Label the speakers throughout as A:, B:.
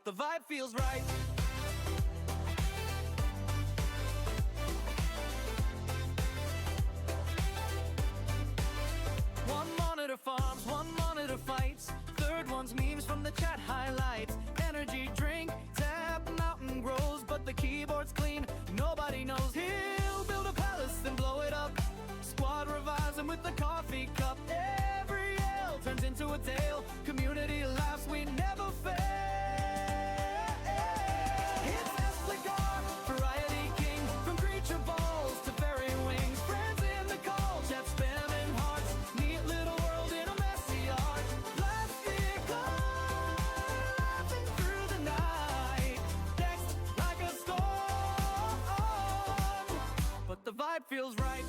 A: the vibe feels right. One monitor farms, one monitor fights. Third one's memes from the chat highlights. Energy drink, tap, mountain grows, but the keyboard's clean, nobody knows. He'll build a palace and blow it up. Squad revives him with the coffee cup. Every yell turns into a tale. Community laughs, we never fail. It's Espligar, variety king. From creature balls to fairy wings. Friends in the call, chat spamming hearts. Neat little world in a messy art. Plastic laughing through the night. Text like a storm, but the vibe feels right.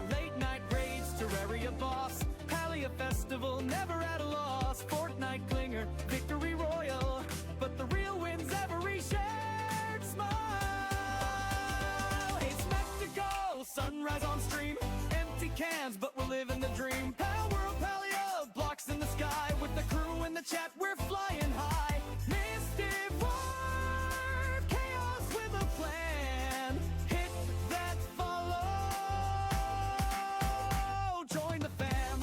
A: Late night raids, Terraria boss. Palia festival, never at a loss. Fortnite clinger, victory royal. But the real win's every shared smile. Hey, spectacle, sunrise on stream. Empty cans, but we're living the dream. Power of Palia, blocks in the sky. With the crew in the chat, we're flying high. Mystic War, chaos with a plan. Hit that follow. Join the fam.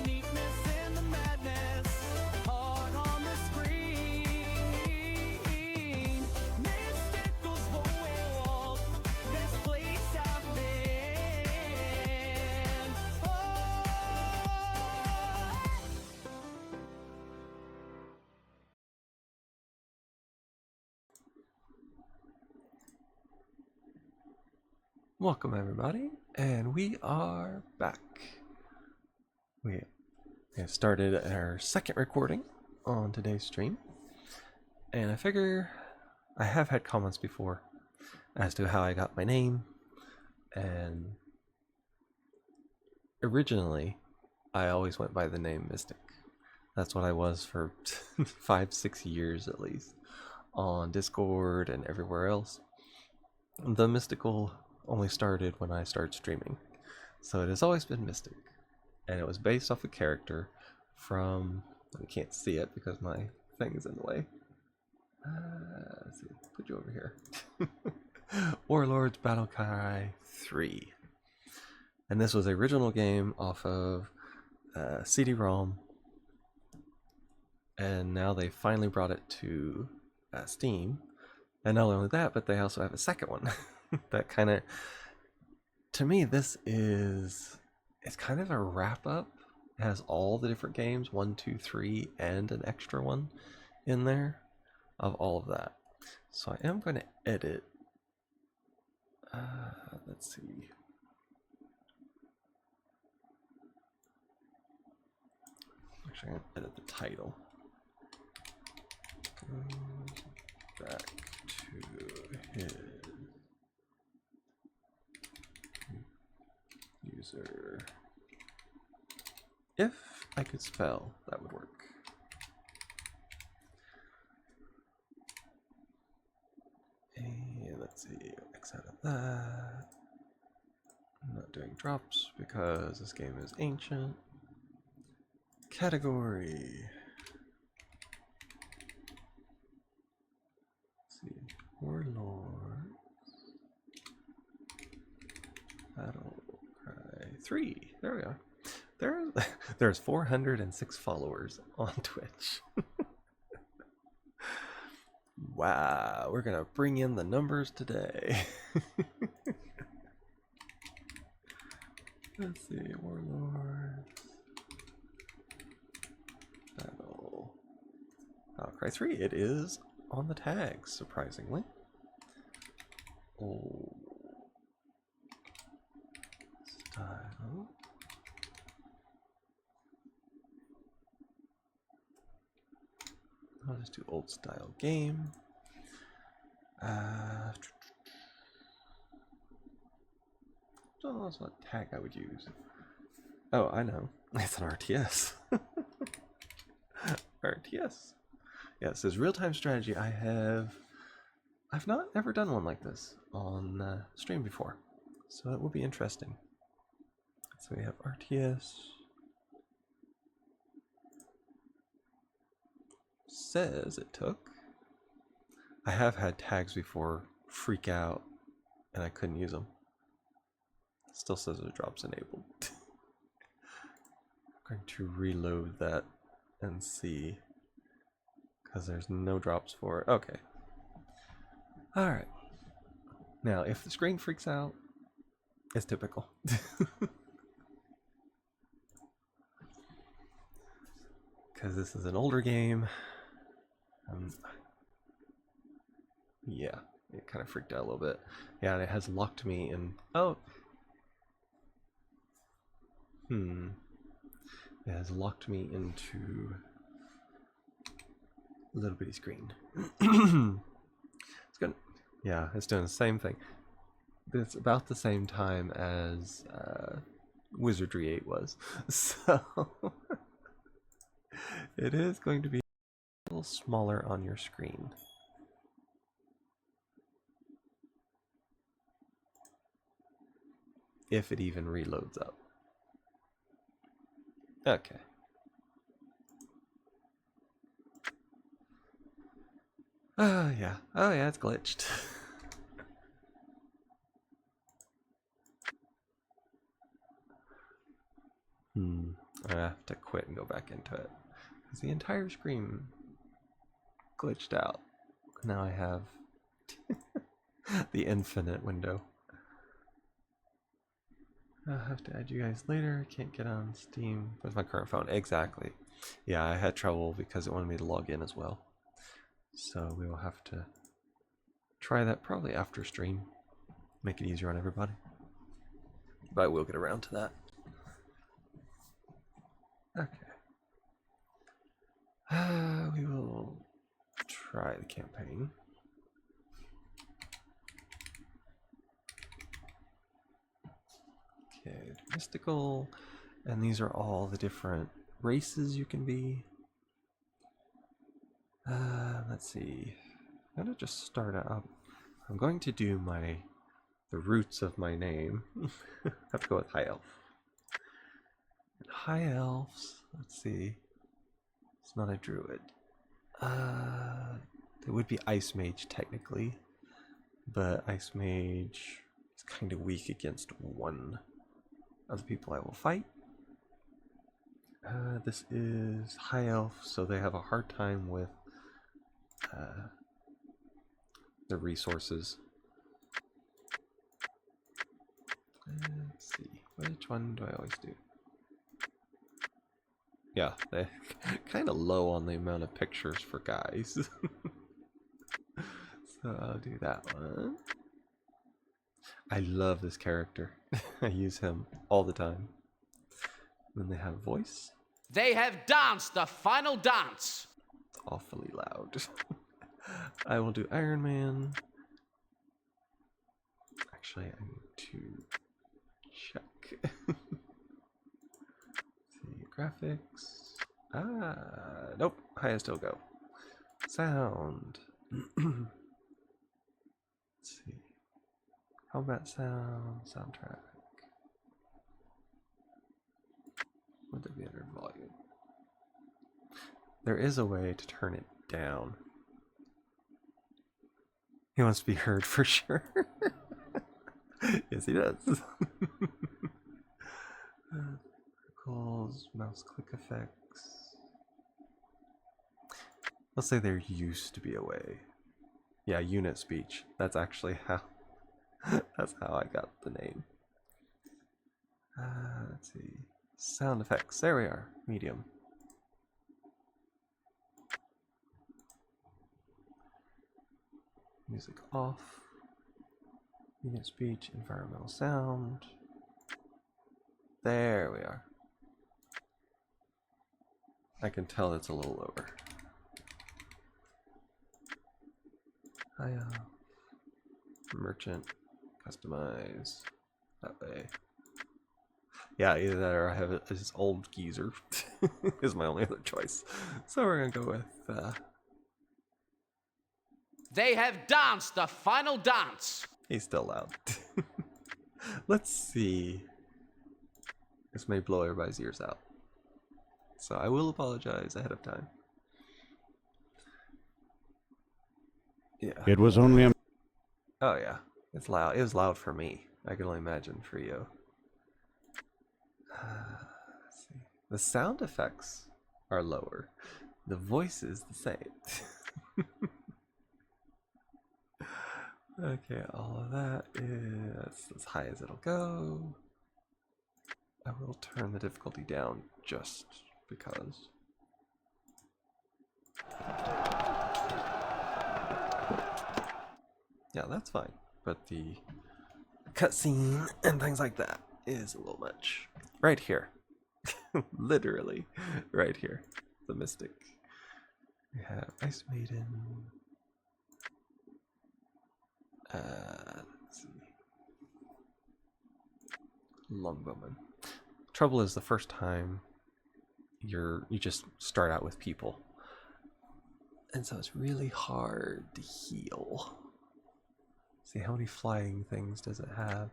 A: Neatness in the madness. Heart on the screen. Mystical's world. Best place I've been. Oh.
B: Welcome everybody, and we are back. We have started our second recording on today's stream, and I figure I have had comments before as to how I got my name, and originally I always went by the name Mystic. That's what I was for 5-6 years at least, on Discord and everywhere else. The Mystical only started when I started streaming, so it has always been Mystic, and it was based off a character from, you can't see it because my thing is in the way. Let's see, put you over here. Warlords Battle Cry 3, and this was the original game off of CD-ROM, and now they finally brought it to Steam, and not only that, but they also have a second one. That kind of, to me, it's kind of a wrap up. It has all the different games, 1, 2, 3, and an extra one in there of all of that. So I am going to edit. Let's see. Actually, I'm going to edit the title. Back to his user. If I could spell, that would work. And let's see, X out of that. I'm not doing drops because this game is ancient. Category. Let's see, Warlord. Battle Cry 3. There we are. There's 406 followers on Twitch. Wow, we're gonna bring in the numbers today. Let's see, Warlords. Battle Cry 3. It is on the tags, surprisingly. Oh. Style. I'll just do old style game. Oh, that's what tag I would use. Oh, I know. It's an RTS. RTS. Yeah, it says real-time strategy. I I've not ever done one like this on stream before, so it will be interesting. So we have RTS. Says it took. I have had tags before freak out and I couldn't use them. Still says the drop's enabled. I'm going to reload that and see, because there's no drops for it. Okay. Alright. Now, if the screen freaks out, it's typical. Because this is an older game. Yeah, it kind of freaked out a little bit. Yeah, and it has locked me in. Oh. It has locked me into a little bitty screen. It's good. Yeah, it's doing the same thing. It's about the same time as Wizardry 8 was. So it is going to be a little smaller on your screen. If it even reloads up. Okay. Oh yeah. Oh yeah, it's glitched. I have to quit and go back into it. Because the entire screen glitched out. Now I have the infinite window. I'll have to add you guys later. Can't get on Steam with my current phone. Exactly. Yeah, I had trouble because it wanted me to log in as well. So we will have to try that probably after stream. Make it easier on everybody. But we'll get around to that. Okay. We will try the campaign. Okay, mystical, and these are all the different races you can be. Let's see. I'm gonna just start out. I'm going to do the roots of my name. I have to go with high elf. And high elves. Let's see. It's not a druid. It would be ice mage technically, but ice mage is kind of weak against one of the people I will fight. This is high elf, so they have a hard time with the resources. Let's see, which one do I always do? Yeah, they're kind of low on the amount of pictures for guys. So I'll do that one. I love this character. I use him all the time. Then they have voice.
C: They have danced the final dance.
B: It's awfully loud. I will do Iron Man. Actually, I need to check. See, graphics. Nope. Highest will go. Sound. Let's see. Combat sound, soundtrack. Would there be under volume? There is a way to turn it down. He wants to be heard for sure. Yes, he does. Calls, mouse click effects. Let's say there used to be a way. Yeah, unit speech. That's actually how. That's how I got the name. Let's see. Sound effects. There we are. Medium. Music off. Unit speech. Environmental sound. There we are. I can tell it's a little lower. Merchant. Customize. That way. Yeah, either that or I have this old geezer. Is my only other choice. So we're gonna go with
C: They have danced the final dance.
B: He's still loud. Let's see. This may blow everybody's ears out. So I will apologize ahead of time. Yeah.
D: It was only a...
B: Oh yeah. It's loud. It was loud for me. I can only imagine for you. Let's see. The sound effects are lower. The voice is the same. Okay, all of that is as high as it'll go. I will turn the difficulty down just because. Yeah, that's fine. But the cutscene and things like that is a little much. Right here. Literally, right here. The Mystic. We have Ice Maiden. Let's see. Longbowman. Trouble is the first time you just start out with people. And so it's really hard to heal. See, how many flying things does it have?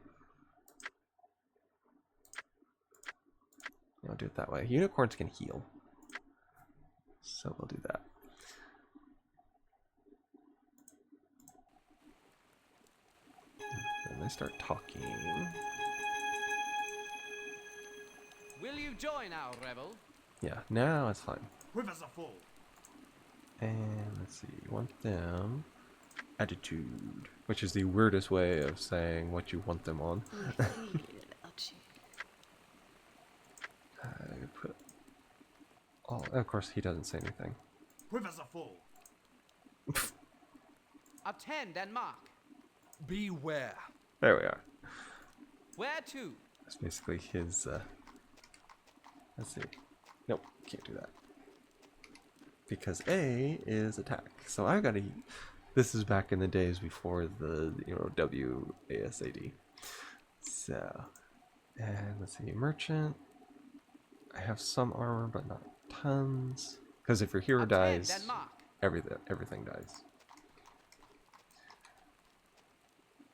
B: I'll do it that way. Unicorns can heal. So we'll do that. And they start talking.
C: Will you join our revel?
B: Yeah, now it's fine.
E: Quivers are full.
B: And let's see, you want them attitude, which is the weirdest way of saying what you want them on. I put all, of course he doesn't say anything.
E: Quivers are full.
C: Attend and mark.
E: Beware.
B: There we are.
C: Where to?
B: That's basically his, let's see. Nope, can't do that. Because A is attack. So I've got to, this is back in the days before the, WASAD. So, and let's see, merchant. I have some armor, but not tons. Because if your hero
C: Attend
B: dies,
C: and mark.
B: everything dies.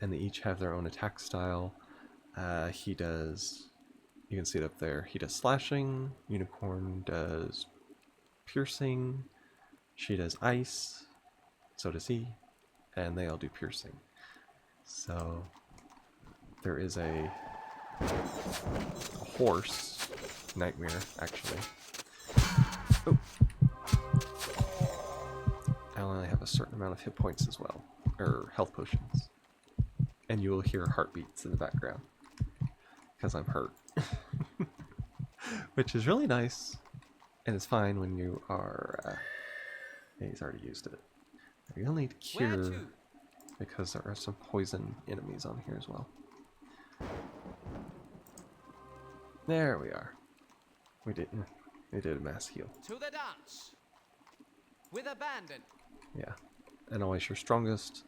B: And they each have their own attack style. He does, you can see it up there, he does slashing, Unicorn does piercing, she does ice, so does he, and they all do piercing. So there is a horse, Nightmare, actually. Oh. I only have a certain amount of hit points as well, or health potions. And you will hear heartbeats in the background because I'm hurt. Which is really nice, and it's fine when you are he's already used it. You'll need
C: Where
B: cure
C: to?
B: because there are some poison enemies on here as well. There we are. We did a mass heal.
C: To the dance. With abandon.
B: Yeah. And always your strongest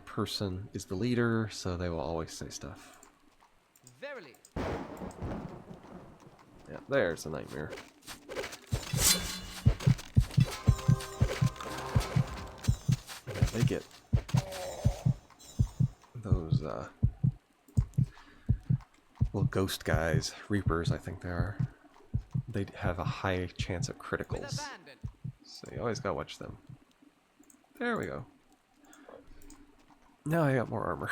B: person is the leader, so they will always say stuff.
C: Verily.
B: Yeah, there's a nightmare. Yeah, they get those little ghost guys, reapers, I think they are. They have a high chance of
C: With
B: criticals,
C: abandon.
B: so you always gotta watch them. There we go. Now I got more armor.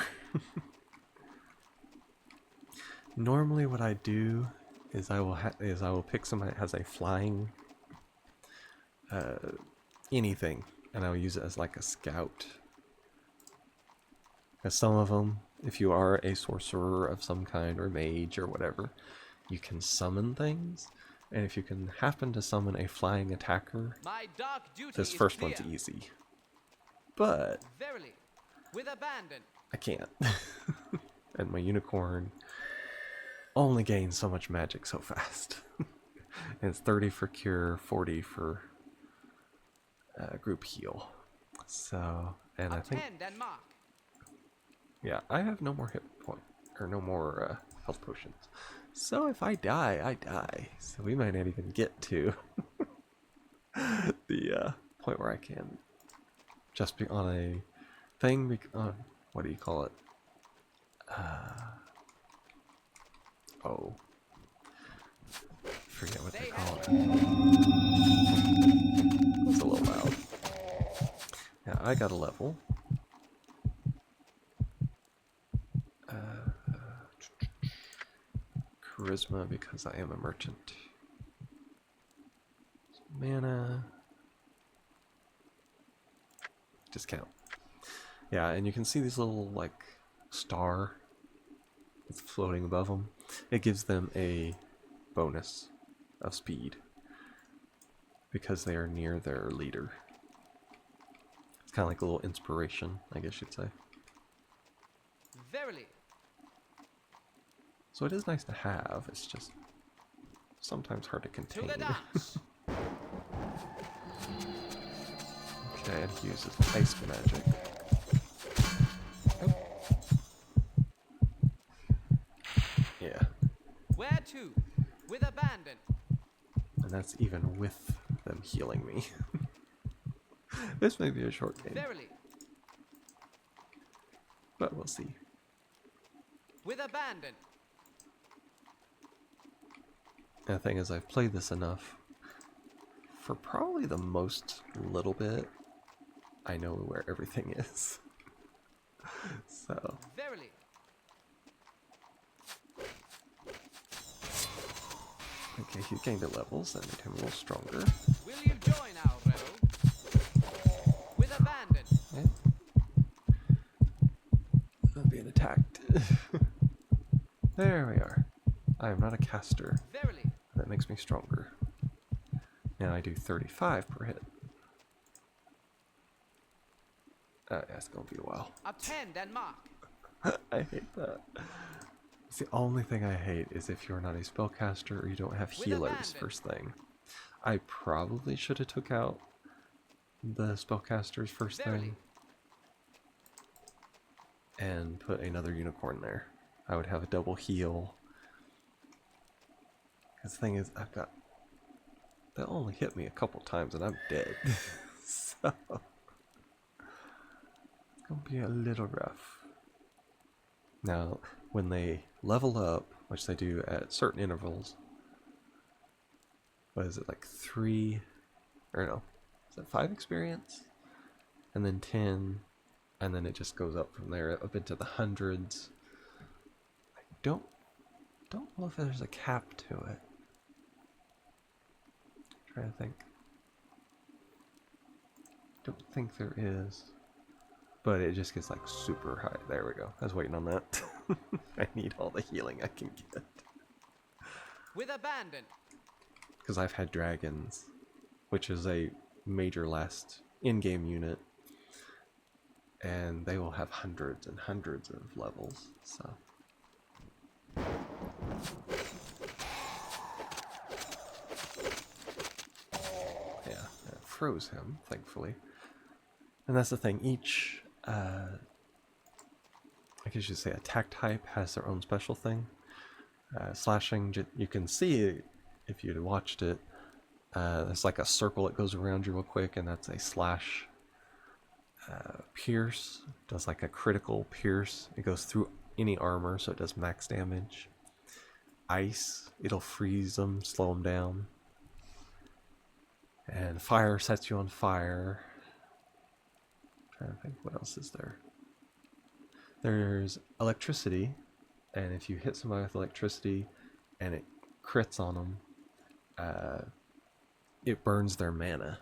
B: Normally, what I do is I will pick somebody that has a flying anything, and I'll use it as like a scout. Because some of them, if you are a sorcerer of some kind or mage or whatever, you can summon things, and if you can happen to summon a flying attacker,
C: My dark duty
B: this
C: is
B: first
C: clear.
B: one's easy. But
C: Verily. With abandon.
B: I can't. And my unicorn only gains so much magic so fast. And it's 30 for cure, 40 for group heal. So, and I think,
C: Attend and mark.
B: yeah, I have no more hit point, or no more health potions. So if I die, I die. So we might not even get to the point where I can just be on a thing. What do you call it? Oh, forget what they call it. It's a little loud. Yeah, I got a level. Charisma because I am a merchant. Mana. Discount. Yeah, and you can see these little, like, star that's floating above them. It gives them a bonus of speed because they are near their leader. It's kind of like a little inspiration, I guess you'd say.
C: Verily.
B: So it is nice to have, it's just sometimes hard to
C: To
B: contain.
C: the dance.
B: Okay, and he uses ice magic. Oh. Yeah,
C: Where to? With abandon.
B: and that's even with them healing me. This may be a short game,
C: Verily.
B: but we'll see.
C: With abandon.
B: And the thing is, I've played this enough. For probably the most little bit, I know where everything is. So,
C: Verily.
B: okay, he's gained at levels, that made him a little stronger.
C: Will you join our revel? With abandon.
B: Yeah. I'm being attacked. There we are. I am not a caster.
C: Verily.
B: That makes me stronger. Now I do 35 per hit. That's gonna be a while.
C: Attend and mark.
B: I hate that. It's the only thing I hate is if you're not a spellcaster or you don't have
C: With
B: healers
C: abandon.
B: first thing. I probably should have took out the spellcasters first
C: Verily.
B: thing and put another unicorn there. I would have a double heal. Because the thing is, they'll only hit me a couple times and I'm dead. So it's gonna be a little rough. Now, when they level up, which they do at certain intervals, what is it, like 3, or no, is that 5 experience? And then 10, and then it just goes up from there, up into the hundreds. I don't know if there's a cap to it. I'm trying to think. Don't think there is. But it just gets like super high. There we go. I was waiting on that. I need all the healing I can get.
C: With abandon.
B: Because I've had dragons, which is a major last in-game unit. And they will have hundreds and hundreds of levels, so. Yeah, it froze him, thankfully. And that's the thing, each, I guess you say attack type has their own special thing. Slashing, you can see if you'd watched it, there's like a circle that goes around you real quick, and that's a slash. Pierce does like a critical pierce. It goes through any armor, so it does max damage. Ice, it'll freeze them, slow them down. And fire sets you on fire. I'm trying to think, what else is there? There's electricity, and if you hit somebody with electricity and it crits on them, it burns their mana.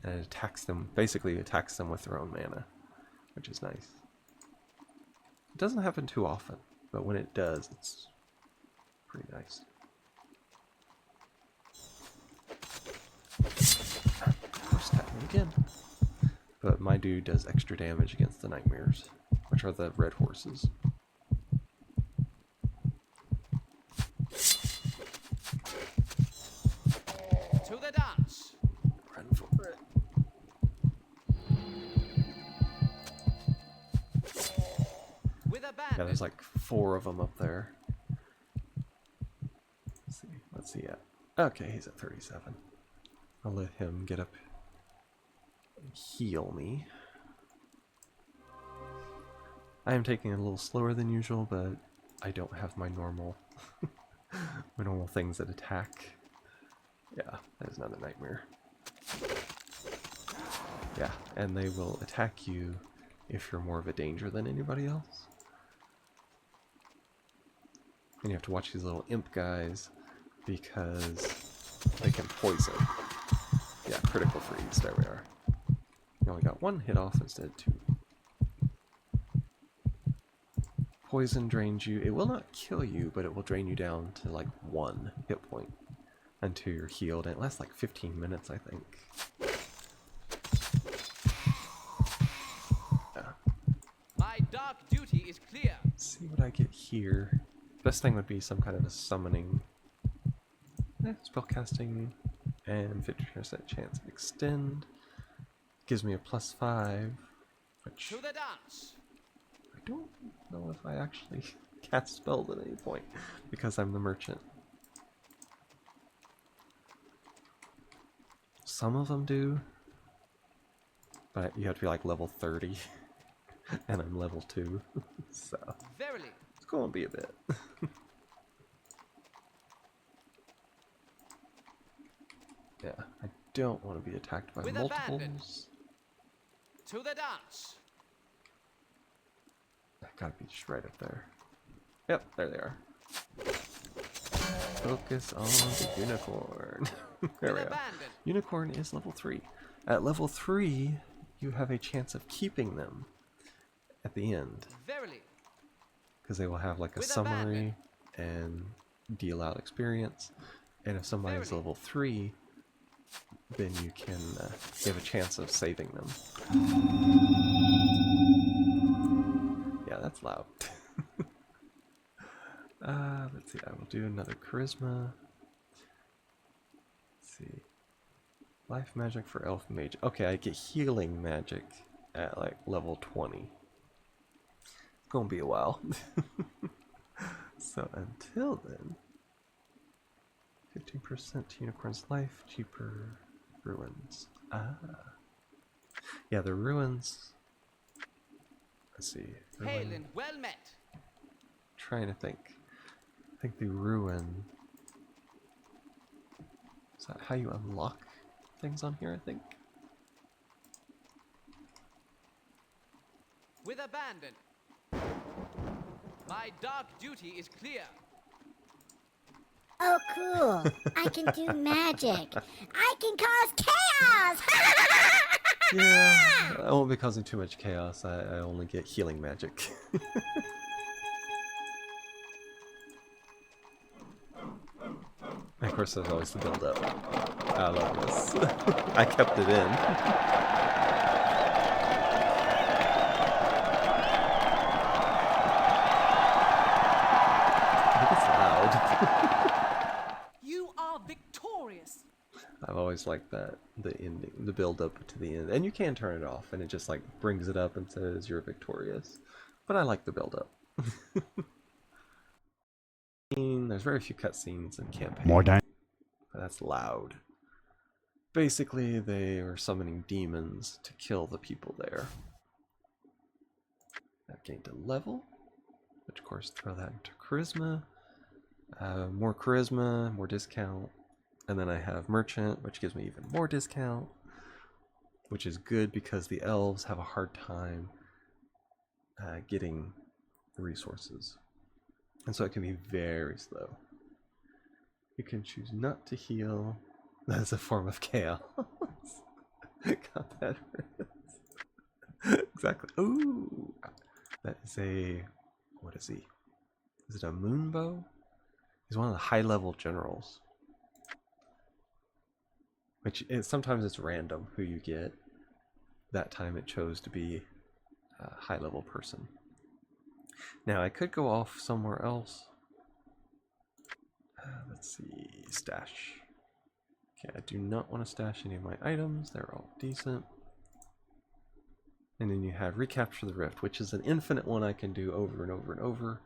B: And it attacks them, basically attacks them with their own mana, which is nice. It doesn't happen too often, but when it does, it's pretty nice. Stab me again. But my dude does extra damage against the nightmares, which are the red horses.
C: To the dance.
B: Run for it.
C: With abandon.
B: Yeah, there's like 4 of them up there. Let's see, what's he at? Okay, he's at 37. I'll let him get up heal me. I am taking it a little slower than usual, but I don't have my normal things that attack. Yeah, that is another nightmare. Yeah, and they will attack you if you're more of a danger than anybody else. And you have to watch these little imp guys because they can poison. Yeah, critical freeze, there we are. You only got one hit off instead of 2. Poison drains you. It will not kill you, but it will drain you down to like 1 hit point until you're healed. And it lasts like 15 minutes, I think.
C: My dark duty is clear.
B: Let's see what I get here. Best thing would be some kind of a summoning. Spellcasting and 50% chance of extend. Gives me a +5, which
C: To the dance.
B: I don't know if I actually cast spells at any point because I'm the merchant. Some of them do, but you have to be like level 30, and I'm level 2, so
C: Verily.
B: it's going to be a bit. Yeah, I don't want to be attacked by
C: With
B: multiples.
C: abandon. To the dance.
B: I gotta be just right up there. Yep, there they are. Focus on the unicorn. There we
C: With
B: go.
C: abandon.
B: Unicorn is level 3. At level 3, you have a chance of keeping them at the end.
C: Verily.
B: Because they will have like a
C: With
B: summary and deal out experience. And if somebody's
C: Verily.
B: level 3, then you can have a chance of saving them. Yeah, that's loud. Let's see, I will do another charisma. Let's see. Life magic for elf mage. Okay, I get healing magic at like level 20. Gonna be a while. So until then, 15% to unicorn's life, cheaper ruins. Ah. Yeah, the ruins. Let's see.
C: Hail and well met.
B: Trying to think. I think the ruin. Is that how you unlock things on here? I think.
C: With abandon. My dark duty is clear.
D: Oh, cool. I can do magic. I can cause chaos!
B: Yeah, I won't be causing too much chaos. I only get healing magic. Of course, there's always the build up. I love this. I kept it in. I think it's loud.
F: You are victorious.
B: I've always liked that, the ending, the build up to the end. And you can turn it off and it just like brings it up and says you're victorious. But I like the build up. There's very few cutscenes in campaign. But that's loud. Basically, they are summoning demons to kill the people there. I've gained a level, which of course throw that into charisma. More charisma, more discount. And then I have merchant, which gives me even more discount. Which is good because the elves have a hard time getting resources. And so it can be very slow. You can choose not to heal. That is a form of chaos. Got that right. Exactly. Ooh! That is a... What is he? Is it a moonbow? He's one of the high-level generals. Which is, sometimes it's random who you get. That time it chose to be a high-level person. Now I could go off somewhere else. Let's see, stash. Okay, I do not want to stash any of my items. They're all decent. And then you have recapture the rift, which is an infinite one I can do over and over and over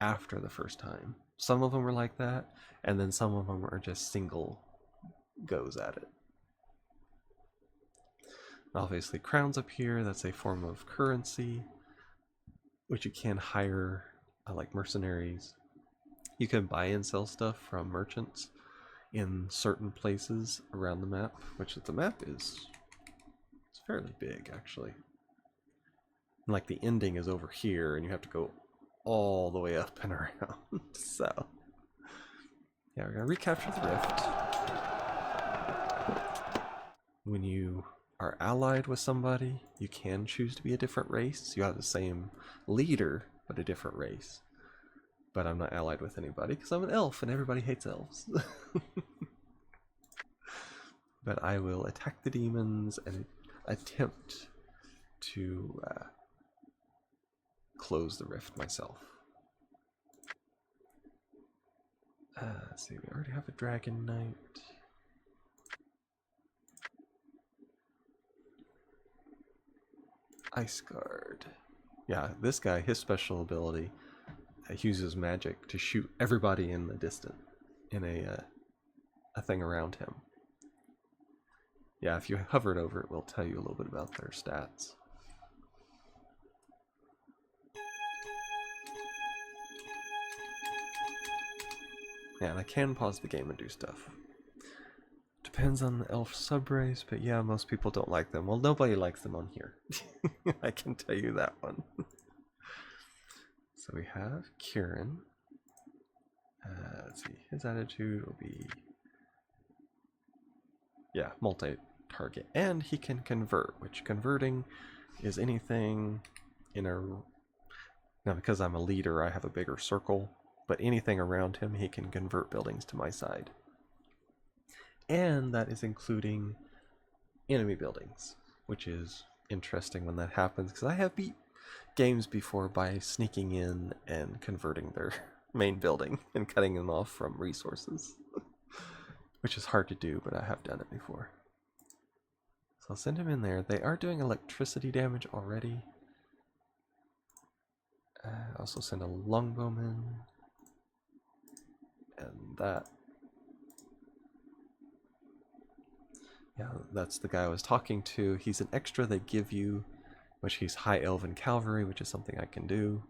B: after the first time. Some of them are like that, and then some of them are just single goes at it. Obviously, crowns up here, that's a form of currency, which you can hire, like mercenaries. You can buy and sell stuff from merchants in certain places around the map, which the map is it's fairly big, actually. Like the ending is over here, and you have to go all the way up and around. So, yeah, we're gonna recapture the rift. When you are allied with somebody, you can choose to be a different race. You have the same leader, but a different race. But I'm not allied with anybody because I'm an elf, and everybody hates elves. But I will attack the demons and attempt to close the rift myself. Let's see, we already have a Dragon Knight. Ice Guard. Yeah, this guy, his special ability uses magic to shoot everybody in the distance in a thing around him. Yeah, if you hovered over it, we'll tell you a little bit about their stats. Yeah, and I can pause the game and do stuff. Depends on the elf subrace, but yeah, most people don't like them. Well, nobody likes them on here. I can tell you that one. So we have Kieran. Let's see, his attitude will be, yeah, multi-target. And he can convert, which converting is anything in a... Now, because I'm a leader, I have a bigger circle, but anything around him, he can convert buildings to my side. And that is including enemy buildings, which is interesting when that happens, because I have beat games before by sneaking in and converting their main building and cutting them off from resources, which is hard to do, but I have done it before. So I'll send him in there. They are doing electricity damage already. Also send a longbowman, and that. Yeah, that's the guy I was talking to. He's an extra they give you, which he's High Elven Cavalry, which is something I can do.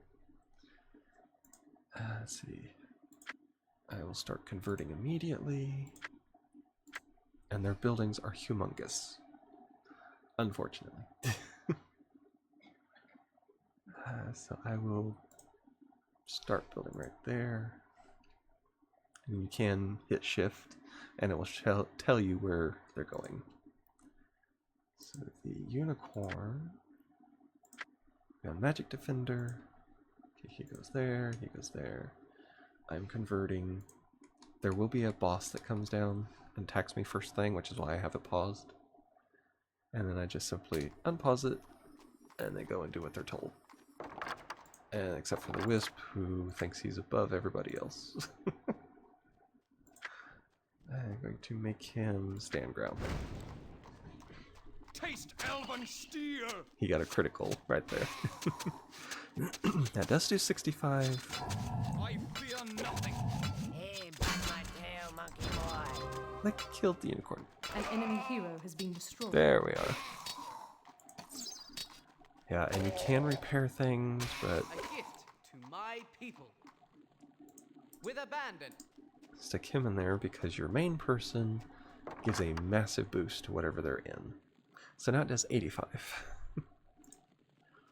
B: Let's see. I will start converting immediately. And their buildings are humongous, unfortunately. So I will start building right there. And you can hit shift, and it will tell you where they're going. So the unicorn, we got magic defender. Okay, he goes there, he goes there. I'm converting. There will be a boss that comes down and attacks me first thing, which is why I have it paused. And then I just simply unpause it, and they go and do what they're told. And except for the wisp, who thinks he's above everybody else. I'm going to make him stand ground.
E: Taste elven steel!
B: He got a critical right there. That does do 65.
E: I fear nothing.
G: Hey, bite my tail, monkey boy.
B: That killed the unicorn.
F: An enemy hero has been destroyed.
B: There we are. Yeah, and you can repair things, but
C: A gift to my people. With abandon.
B: stick him in there because your main person gives a massive boost to whatever they're in. So now it does 85.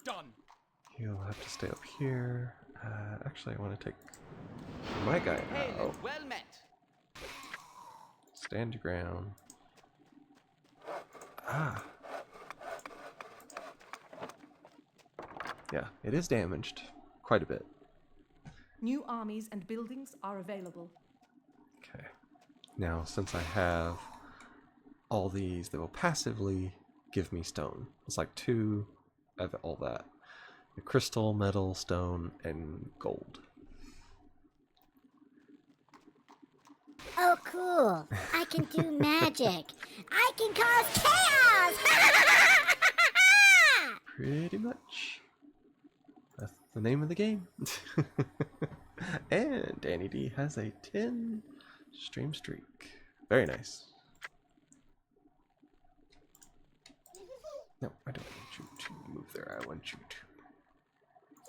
E: Done.
B: He'll have to stay up here. Actually, I want to take my guy
C: Hail
B: out.
C: and well met.
B: Stand your ground. Ah. Yeah, it is damaged quite a bit.
F: New armies and buildings are available.
B: Okay. Now, since I have all these, they will passively give me stone. It's like 2 of all that. The crystal, metal, stone, and gold.
D: Oh, cool. I can do magic. I can cause chaos!
B: Pretty much. That's the name of the game. And Danny D has a 10 stream streak. Very nice. No, I don't want you to move there. I want you to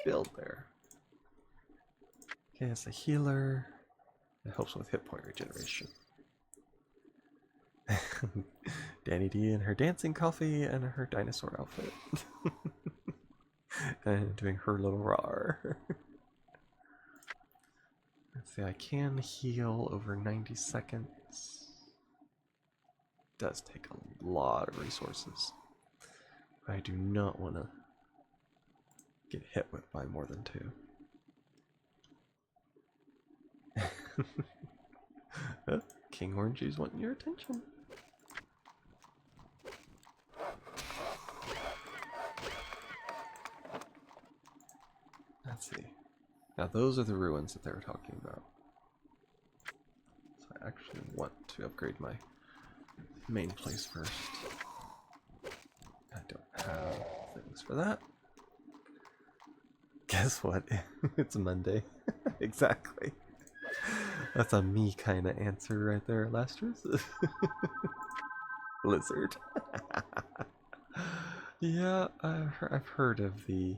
B: build there. Okay, it's a healer. It helps with hit point regeneration. Danny D in her dancing coffee and her dinosaur outfit. And doing her little roar. Let's see, I can heal over 90 seconds. Does take a lot of resources. I do not want to get hit with by more than 2. Oh, King Orangey's wanting your attention. Let's see. Now those are the ruins that they were talking about. So I actually want to upgrade my main place first. I don't have things for that. Guess what? It's Monday. Exactly. That's a me kind of answer right there, Lasters. Lizard. Yeah, I've heard of the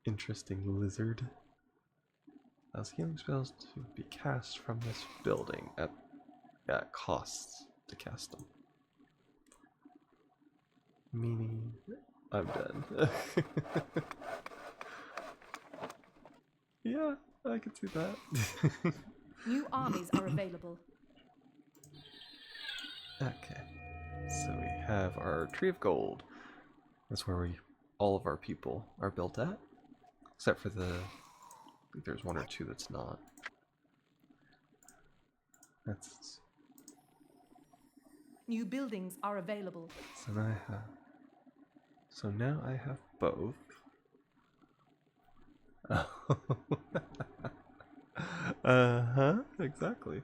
B: interesting lizard. Allows healing spells to be cast from this building at costs to cast them. Meaning, I'm done. Yeah, I can see that.
F: New armies are available.
B: Okay, so we have our Tree of Gold. That's where all of our people are built at, except for I think there's 1 or 2 that's not. That's
F: New buildings are available.
B: so now I have both. Exactly.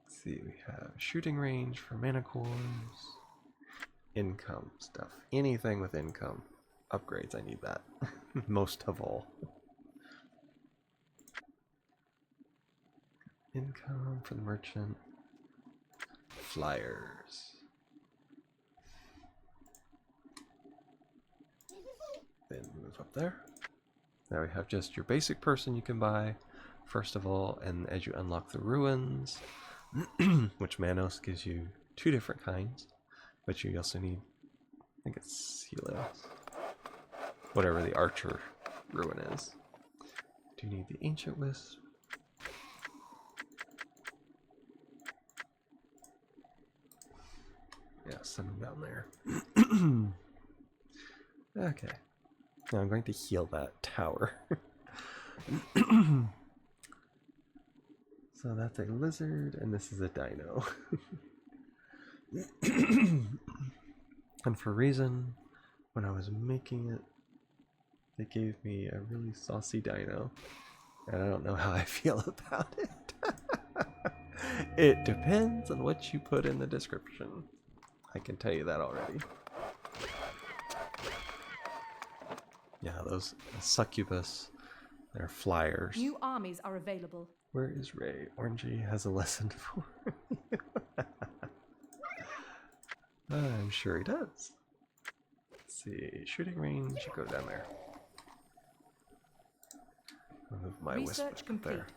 B: Let's see, we have shooting range for mana cores, income stuff. Anything with income. Upgrades, I need that. Most of all. Income for the merchant. Flyers. Then move up there. Now we have just your basic person you can buy, first of all, and as you unlock the ruins, which Manos gives you 2 different kinds, but you also need, I think it's Helios, whatever the archer ruin is. Do you need the ancient wisp? Yeah, send them down there. Okay. Now I'm going to heal that tower. So that's a lizard, and this is a dino. And for a reason, when I was making it, they gave me a really saucy dino. And I don't know how I feel about it. It depends on what you put in the description. I can tell you that already. Yeah, those succubus, they're flyers.
F: New armies are available.
B: Where is Ray? Orangey has a lesson for me. I'm sure he does. Let's see, shooting range, go down there. I'll move my wisp
F: Research
B: up
F: complete.
B: there.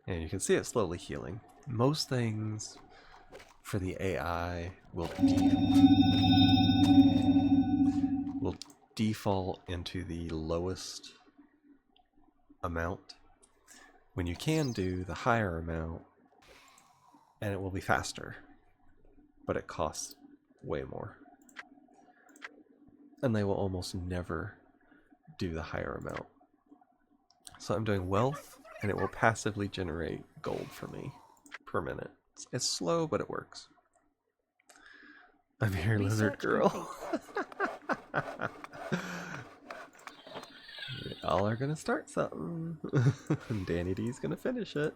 B: And you can see it slowly healing. Most things for the AI will default into the lowest amount when you can do the higher amount, and it will be faster, but it costs way more. And they will almost never do the higher amount. So I'm doing wealth, and it will passively generate gold for me per minute. It's slow, but it works. I'm here, lizard girl. Y'all are gonna start something. Danny D's gonna finish it.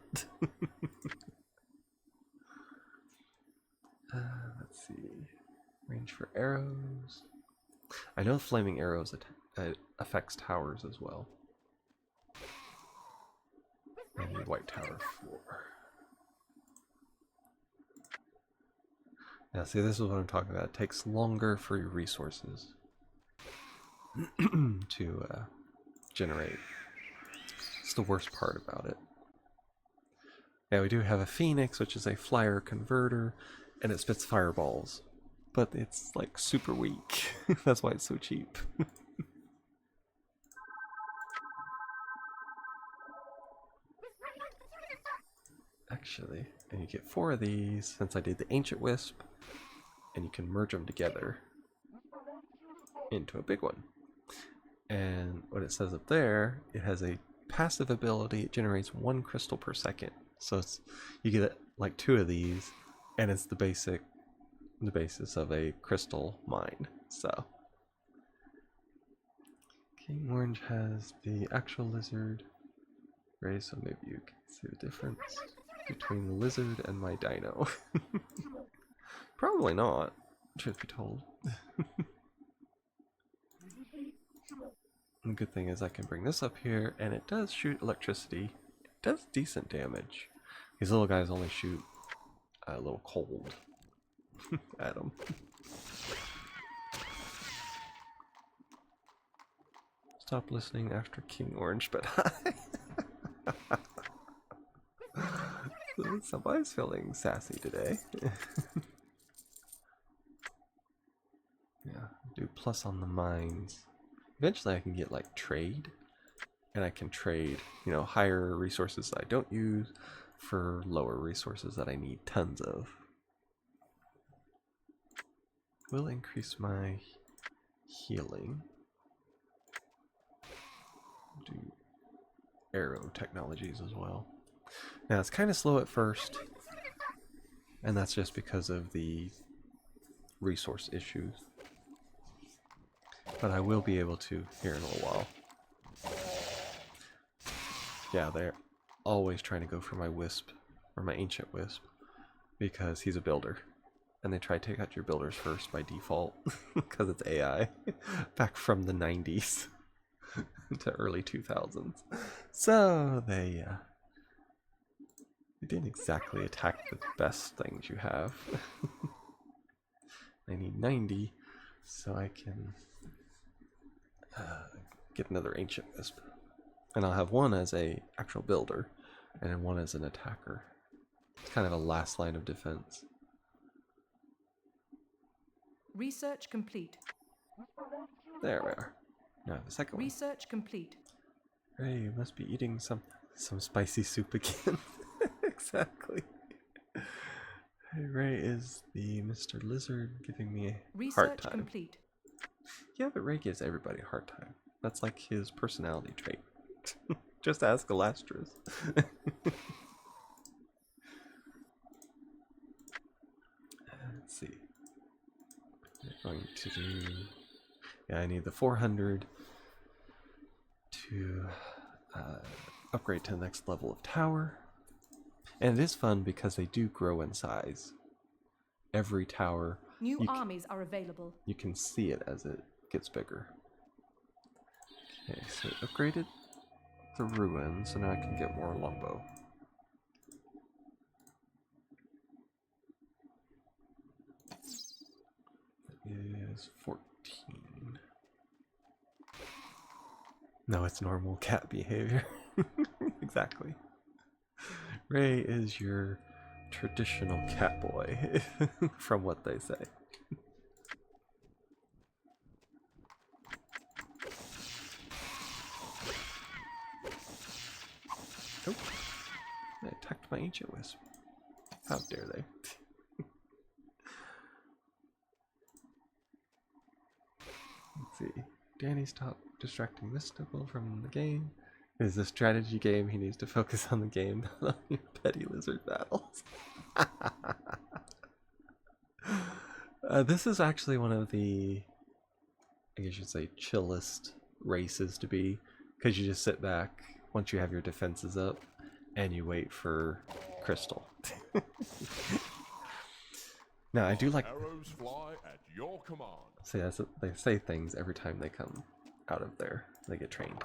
B: Let's see. Range for arrows. I know flaming arrows affects towers as well. I need white tower 4. Yeah, see, this is what I'm talking about. It takes longer for your resources to generate. It's the worst part about it. Yeah, we do have a Phoenix, which is a flyer converter, and it spits fireballs. But it's like super weak. That's why it's so cheap. Actually, and you get 4 of these since I did the Ancient Wisp, and you can merge them together into a big one. And what it says up there, it has a passive ability. It generates 1 crystal per second. So it's, you get like 2 of these, and it's the basis of a crystal mine. So King Orange has the actual lizard ray, so maybe you can see the difference between the lizard and my dino. Probably not, truth be told. The good thing is I can bring this up here, and it does shoot electricity. It does decent damage. These little guys only shoot a little cold at them. Stop listening after King Orange, but hi. Somebody's feeling sassy today. Yeah, do plus on the mines. Eventually I can get like trade, and I can trade, you know, higher resources that I don't use for lower resources that I need tons of. Will increase my healing. Do arrow technologies as well. Now it's kind of slow at first, and that's just because of the resource issues. But I will be able to here in a little while. Yeah, they're always trying to go for my Wisp, or my Ancient Wisp, because he's a builder. And they try to take out your builders first by default, because it's AI, back from the 90s to early 2000s. So they didn't exactly attack the best things you have. I need 90, so I can get another Ancient Wisp. And I'll have one as a actual builder, and then one as an attacker. It's kind of a last line of defense.
F: Research complete.
B: There we are. Now the second one.
F: Research complete.
B: Ray, you must be eating some spicy soup again. Exactly. Hey, Ray is the Mr. Lizard giving me a hard
F: Research
B: time.
F: complete.
B: Yeah, but Ray gives everybody a hard time. That's like his personality trait. Just ask Elastris. Let's see. We're going to do... Yeah, I need the 400 to upgrade to the next level of tower. And it is fun because they do grow in size. Every tower,
F: New armies are available.
B: you can see it as it gets bigger. Okay, so it upgraded the ruin, so now I can get more longbow. That is 14. No, it's normal cat behavior. Exactly. Ray is your traditional cat boy, from what they say. Oh, they attacked my Ancient Wisp. How dare they? Let's see. Danny, stop distracting Mystical from the game. It is a strategy game. He needs to focus on the game, not on your petty lizard battles. This is actually one of the, I guess you should say, chillest races to be, because you just sit back once you have your defenses up and you wait for crystal. Now I do like
E: Arrows fly at your command.
B: see they say things every time they come out of there. They get trained.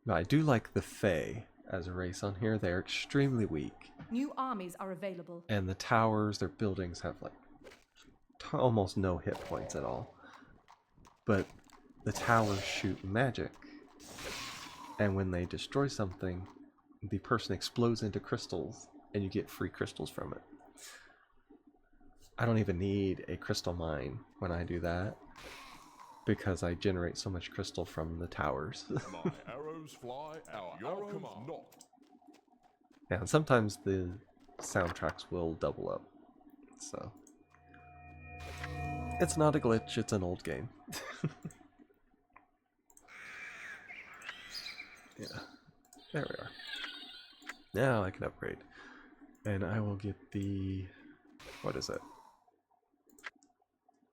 B: Now I do like the Fae as a race on here. They're extremely weak.
F: New armies are available.
B: And the towers, their buildings have like almost no hit points at all. But the towers shoot magic. And when they destroy something, the person explodes into crystals and you get free crystals from it. I don't even need a crystal mine when I do that, because I generate so much crystal from the towers.
E: My arrows fly at your command.
B: Yeah, and sometimes the soundtracks will double up. So it's not a glitch, it's an old game. Yeah, there we are. Now I can upgrade. And I will get the... what is it?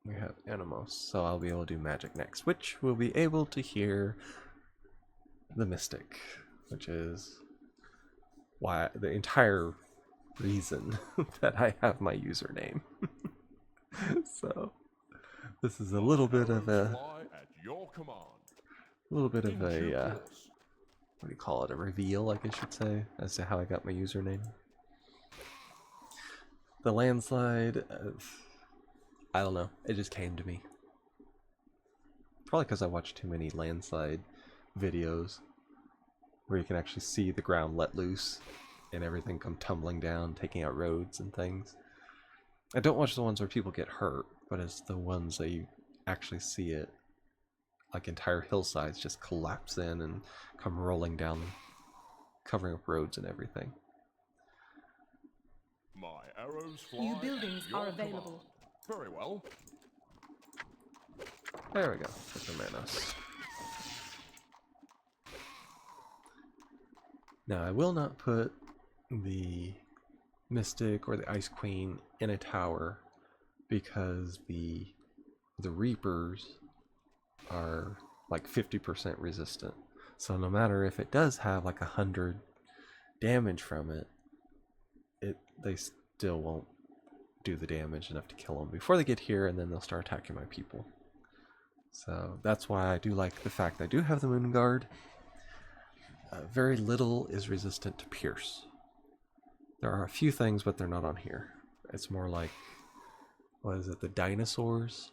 B: We have Animos, so I'll be able to do magic next, which will be able to hear the Mystic, which is why the entire reason that I have my username. So this is a little bit of a what do you call it, a reveal, I guess you'd say, as to how I got my username. The landslide, I don't know, it just came to me. Probably because I watched too many landslide videos where you can actually see the ground let loose and everything come tumbling down, taking out roads and things. I don't watch the ones where people get hurt, but it's the ones that you actually see it, like entire hillsides just collapse in and come rolling down, covering up roads and everything.
E: My arrows fly.
F: New buildings are available.
E: Very well.
B: There we go. Put the Manos. Now I will not put the Mystic or the Ice Queen in a tower because the Reapers are like 50% resistant. So no matter if it does have like 100 damage from it, they still won't do the damage enough to kill them before they get here, and then they'll start attacking my people. So that's why I do like the fact that I do have the Moon Guard. Very little is resistant to Pierce. There are a few things, but they're not on here. It's more like, what is it, the dinosaurs?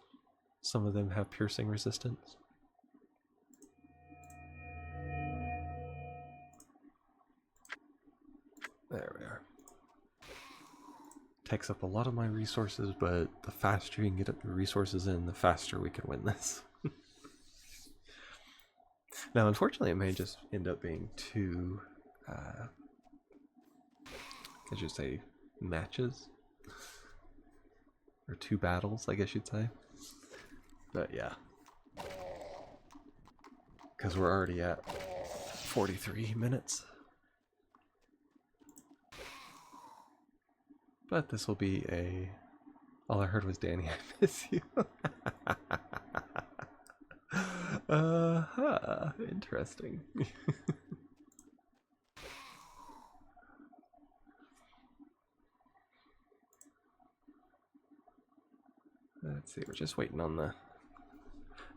B: Some of them have piercing resistance. There we are. Takes up a lot of my resources, but the faster you can get the resources in, the faster we can win this. Now, unfortunately, it may just end up being two, I should say, matches. Or two battles, I guess you'd say. But yeah. Because we're already at 43 minutes. But this will be a... All I heard was, Danny, I miss you. Interesting. Let's see, we're just waiting on the...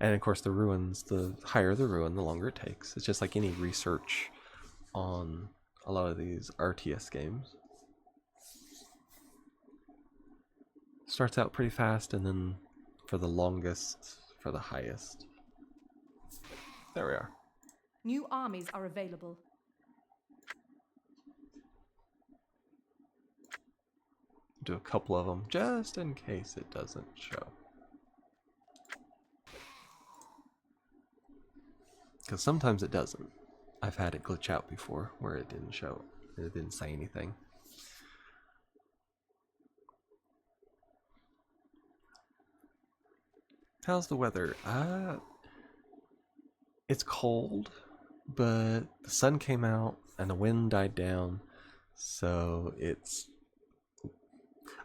B: And of course the ruins, the higher the ruin, the longer it takes. It's just like any research on a lot of these RTS games. Starts out pretty fast, and then for the longest, for the highest. There we are.
F: New armies are available.
B: Do a couple of them just in case it doesn't show. Because sometimes it doesn't. I've had it glitch out before where it didn't show. It didn't say anything. How's the weather? It's cold, but the sun came out and the wind died down, so it's,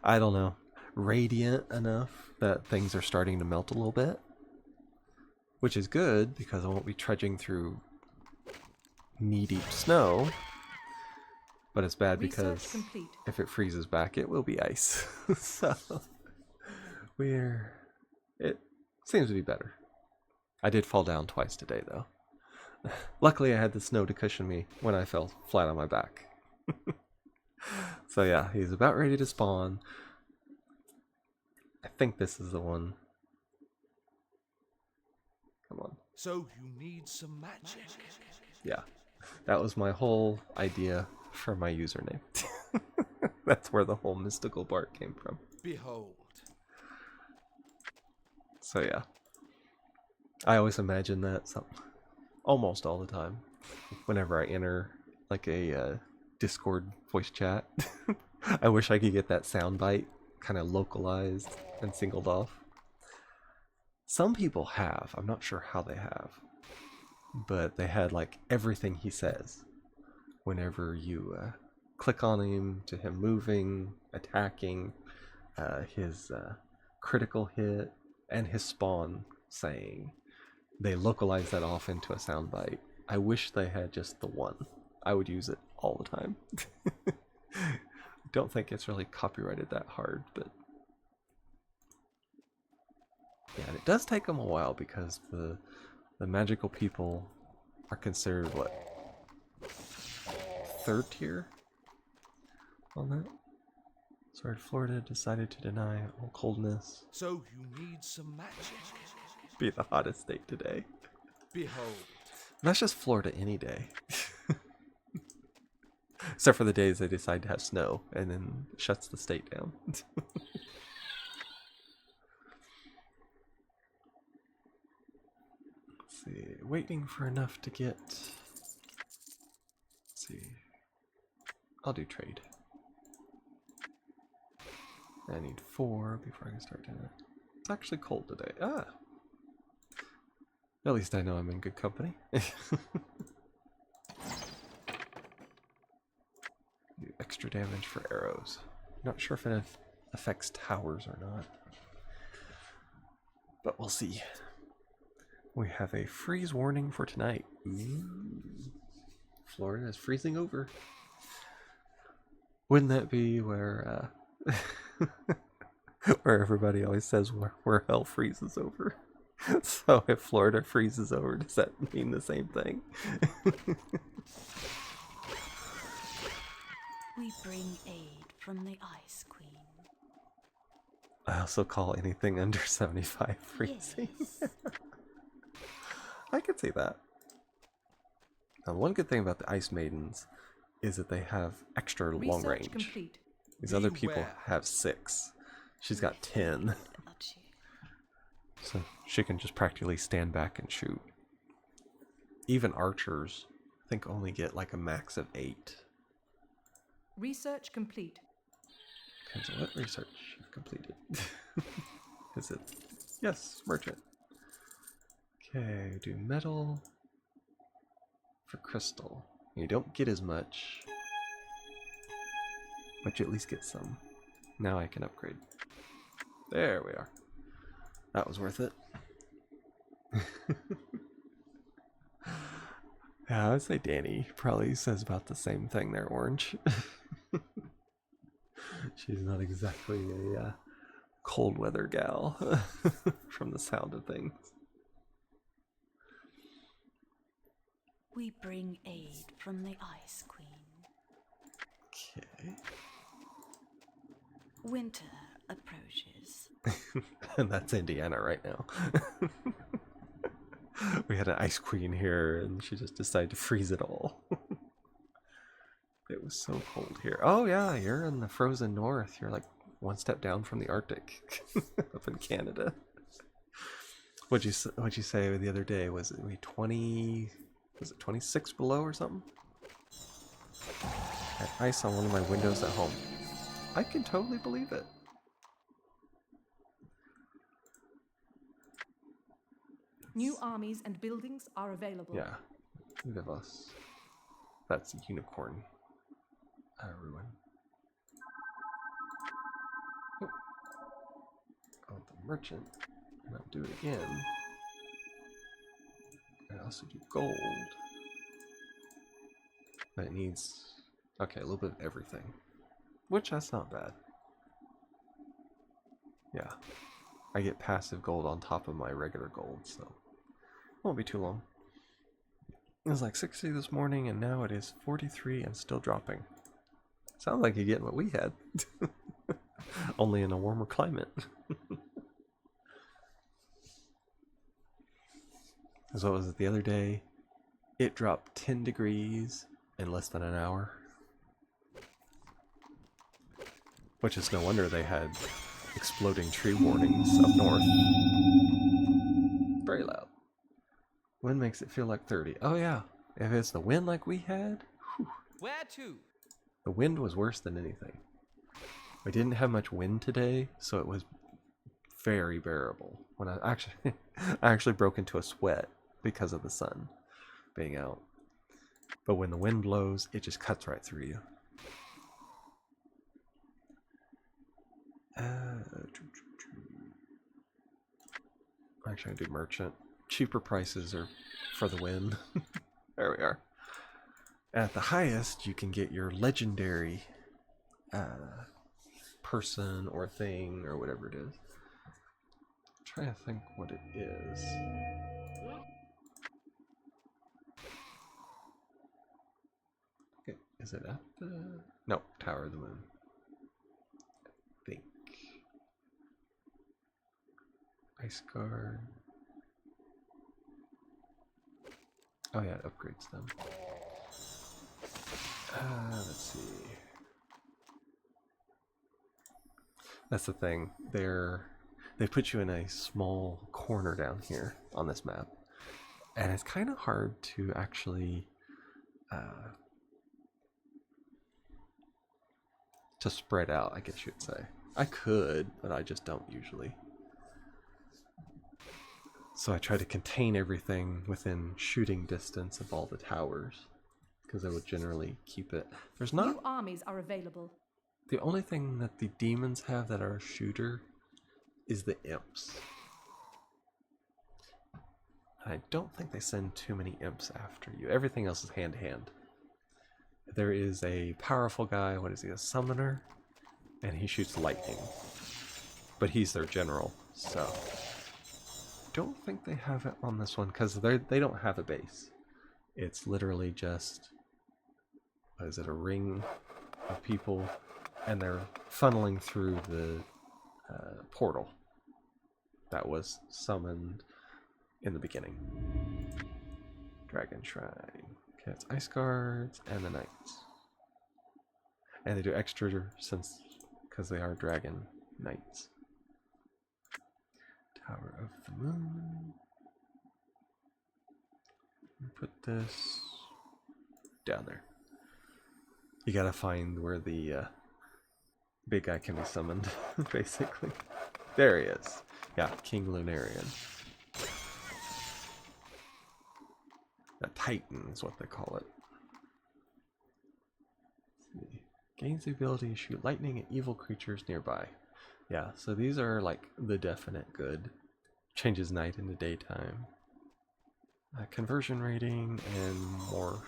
B: I don't know, radiant enough that things are starting to melt a little bit, which is good because I won't be trudging through knee-deep snow, but it's bad because if it freezes back, it will be ice. So it seems to be better. I did fall down twice today, though. Luckily, I had the snow to cushion me when I fell flat on my back. So yeah, he's about ready to spawn. I think this is the one. Come on.
E: So you need some magic.
B: Yeah, that was my whole idea for my username. That's where the whole mystical Bart came from.
E: Behold.
B: So yeah, I always imagine that almost all the time whenever I enter like a Discord voice chat. I wish I could get that soundbite kind of localized and singled off. Some people have, I'm not sure how they have, but they had like everything he says whenever you click on him, to him moving, attacking, his critical hit, and his spawn saying. They localize that off into a soundbite. I wish they had just the one. I would use it all the time. Don't think it's really copyrighted that hard, but yeah, and it does take them a while because the magical people are considered what, 3rd tier on that. Sorry, Florida decided to deny all coldness.
E: So you need some magic.
B: Be the hottest state today.
E: Behold.
B: That's just Florida any day. Except for the days they decide to have snow and then shuts the state down. Let's see, waiting for enough to get. Let's see. I'll do trade. I need 4 before I can start doing it. It's actually cold today. Ah! At least I know I'm in good company. Do extra damage for arrows. Not sure if it affects towers or not. But we'll see. We have a freeze warning for tonight. Ooh. Florida is freezing over. Wouldn't that be where where everybody always says where hell freezes over? So if Florida freezes over, does that mean the same thing?
H: We bring aid from the Ice Queen.
B: I also call anything under 75 freezing.
H: Yes.
B: I could see that. Now, one good thing about the Ice Maidens is that they have extra long
F: Research
B: range.
F: complete.
B: These other people
E: Beware.
B: have 6. She's got 10.
H: Not you.
B: So she can just practically stand back and shoot. Even archers, I think, only get like a max of 8.
F: Research complete.
B: Depends on what research you've completed. Is it? Yes, merchant. Okay, do metal for crystal. You don't get as much, but you at least get some. Now I can upgrade. There we are. That was worth it. Yeah, I would say Danny probably says about the same thing there, Orange. She's not exactly a cold weather gal from the sound of things.
H: We bring aid from the Ice Queen.
B: Okay.
H: Winter approaches.
B: And that's Indiana right now. We had an ice queen here and she just decided to freeze it all. It was so cold here. Oh yeah, you're in the frozen north. You're like one step down from the Arctic up in Canada. What'd you say the other day? Was it 20? Was it 26 below or something? I had ice on one of my windows at home. I can totally believe it.
F: New armies and buildings are available.
B: Yeah, Vivas. That's a unicorn. Ruin. Oh, the merchant. And I'll do it again. I also do gold. But it needs, okay, a little bit of everything. Which, that's not bad. Yeah. I get passive gold on top of my regular gold, so won't be too long. It was like 60 this morning, and now it is 43 and still dropping. Sounds like you're getting what we had. Only in a warmer climate. So what was it the other day? It dropped 10 degrees in less than an hour. Which is no wonder they had exploding tree warnings up north. Very loud. Wind makes it feel like 30. Oh yeah, if it's the wind like we had, whew,
C: Where to?
B: the wind was worse than anything. We didn't have much wind today, so it was very bearable. When I actually broke into a sweat because of the sun being out. But when the wind blows, it just cuts right through you. Actually, I do merchant. Cheaper prices are for the win. There we are. At the highest, you can get your legendary person or thing or whatever it is. I'm trying to think what it is. Okay, is it at the... No, Tower of the Moon. I think. Ice Guard. Oh yeah, it upgrades them. Let's see. That's the thing. They put you in a small corner down here on this map, and it's kind of hard to actually to spread out, I guess you'd say. I could, but I just don't usually. So I try to contain everything within shooting distance of all the towers, because I would generally keep it. There's not...
F: New armies are available.
B: The only thing that the demons have that are a shooter is the imps. I don't think they send too many imps after you. Everything else is hand to hand. There is a powerful guy, what is he, a summoner? And he shoots lightning. But he's their general, so... don't think they have it on this one, because they don't have a base. It's literally just... what is it, a ring of people, and they're funneling through the portal that was summoned in the beginning. Dragon Shrine. Okay, it's Ice Guards and the Knights. And they do extra since because they are Dragon Knights. Tower of the Moon. Put this down there. You gotta find where the big guy can be summoned, basically. There he is. Yeah, King Lunarian. A Titan is what they call it. Let's see. Gains the ability to shoot lightning at evil creatures nearby. Yeah, so these are like the definite good. Changes night into daytime. Conversion rating and more...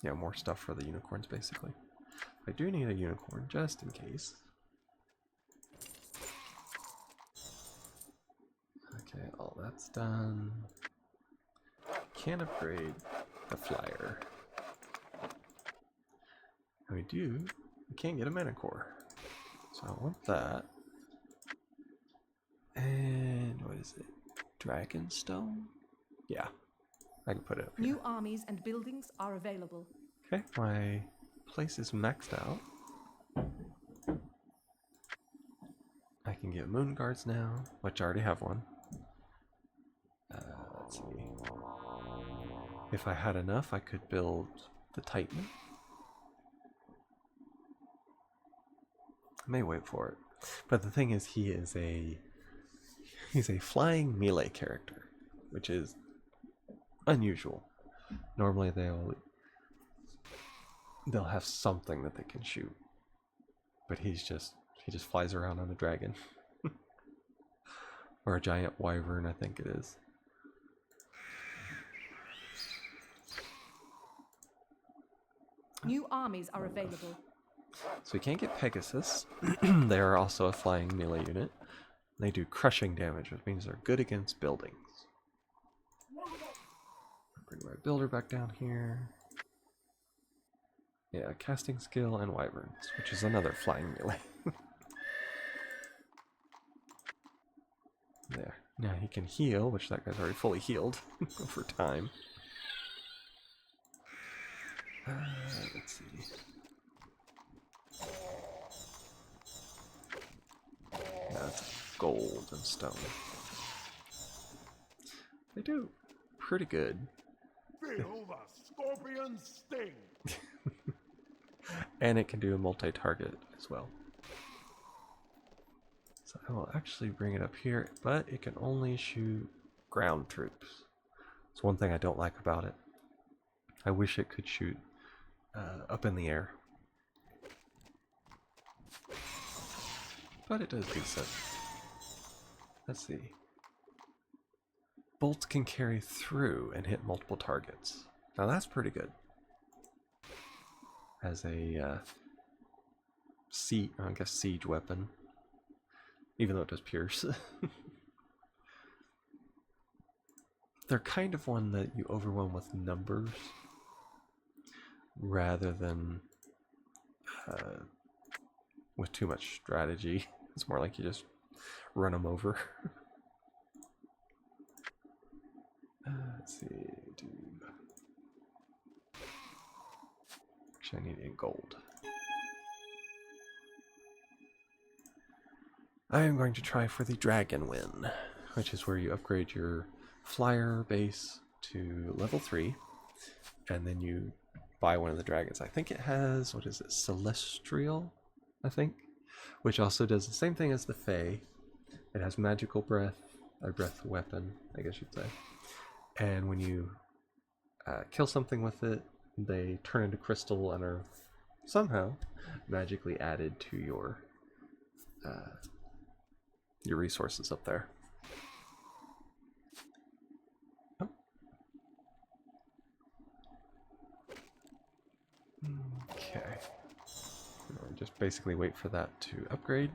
B: yeah, more stuff for the unicorns, basically. I do need a unicorn, just in case. Okay, all that's done. Can't upgrade the flyer. And we can't get a mana core. So I want that. And what is it? Dragonstone? Yeah, I can put it up here.
F: New armies and buildings are available.
B: Okay, my place is maxed out. I can get moon guards now, which I already have one. Let's see. If I had enough, I could build the Titan. I may wait for it. But the thing is, he's a flying melee character, which is unusual. Normally they'll have something that they can shoot. But he just flies around on a dragon. Or a giant wyvern, I think it is.
F: New armies are available.
B: So we can't get Pegasus. They are also a flying melee unit. They do crushing damage, which means they're good against buildings. Bring my builder back down here. Yeah, casting skill and wyverns, which is another flying melee. There. Now he can heal, which that guy's already fully healed over time. Let's see. That's gold and stone. They do pretty good.
E: Feel the scorpion sting.
B: And it can do a multi-target as well. So I will actually bring it up here, but it can only shoot ground troops. It's one thing I don't like about it. I wish it could shoot up in the air. But it does decent. Let's see. Bolts can carry through and hit multiple targets. Now that's pretty good. As a siege weapon. Even though it does pierce. They're kind of one that you overwhelm with numbers rather than with too much strategy. It's more like you just run them over. Let's see. Actually, I need in gold. I am going to try for the dragon win, which is where you upgrade your flyer base to level 3, and then you buy one of the dragons. I think it has, what is it, Celestial, I think, which also does the same thing as the Fae. It has magical breath, a breath weapon, I guess you'd say. And when you kill something with it, they turn into crystal and are somehow magically added to your resources up there. Oh. Okay. Just basically wait for that to upgrade.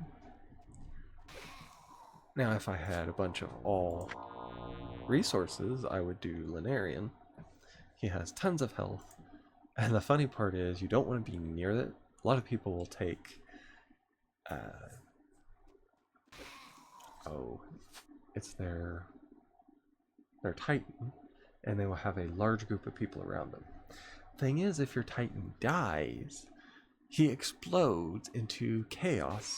B: Now if I had a bunch of all resources, I would do Lunarian. He has tons of health, and the funny part is you don't want to be near it. A lot of people will take it's their Titan, and they will have a large group of people around them. Thing is, if your Titan dies, he explodes into chaos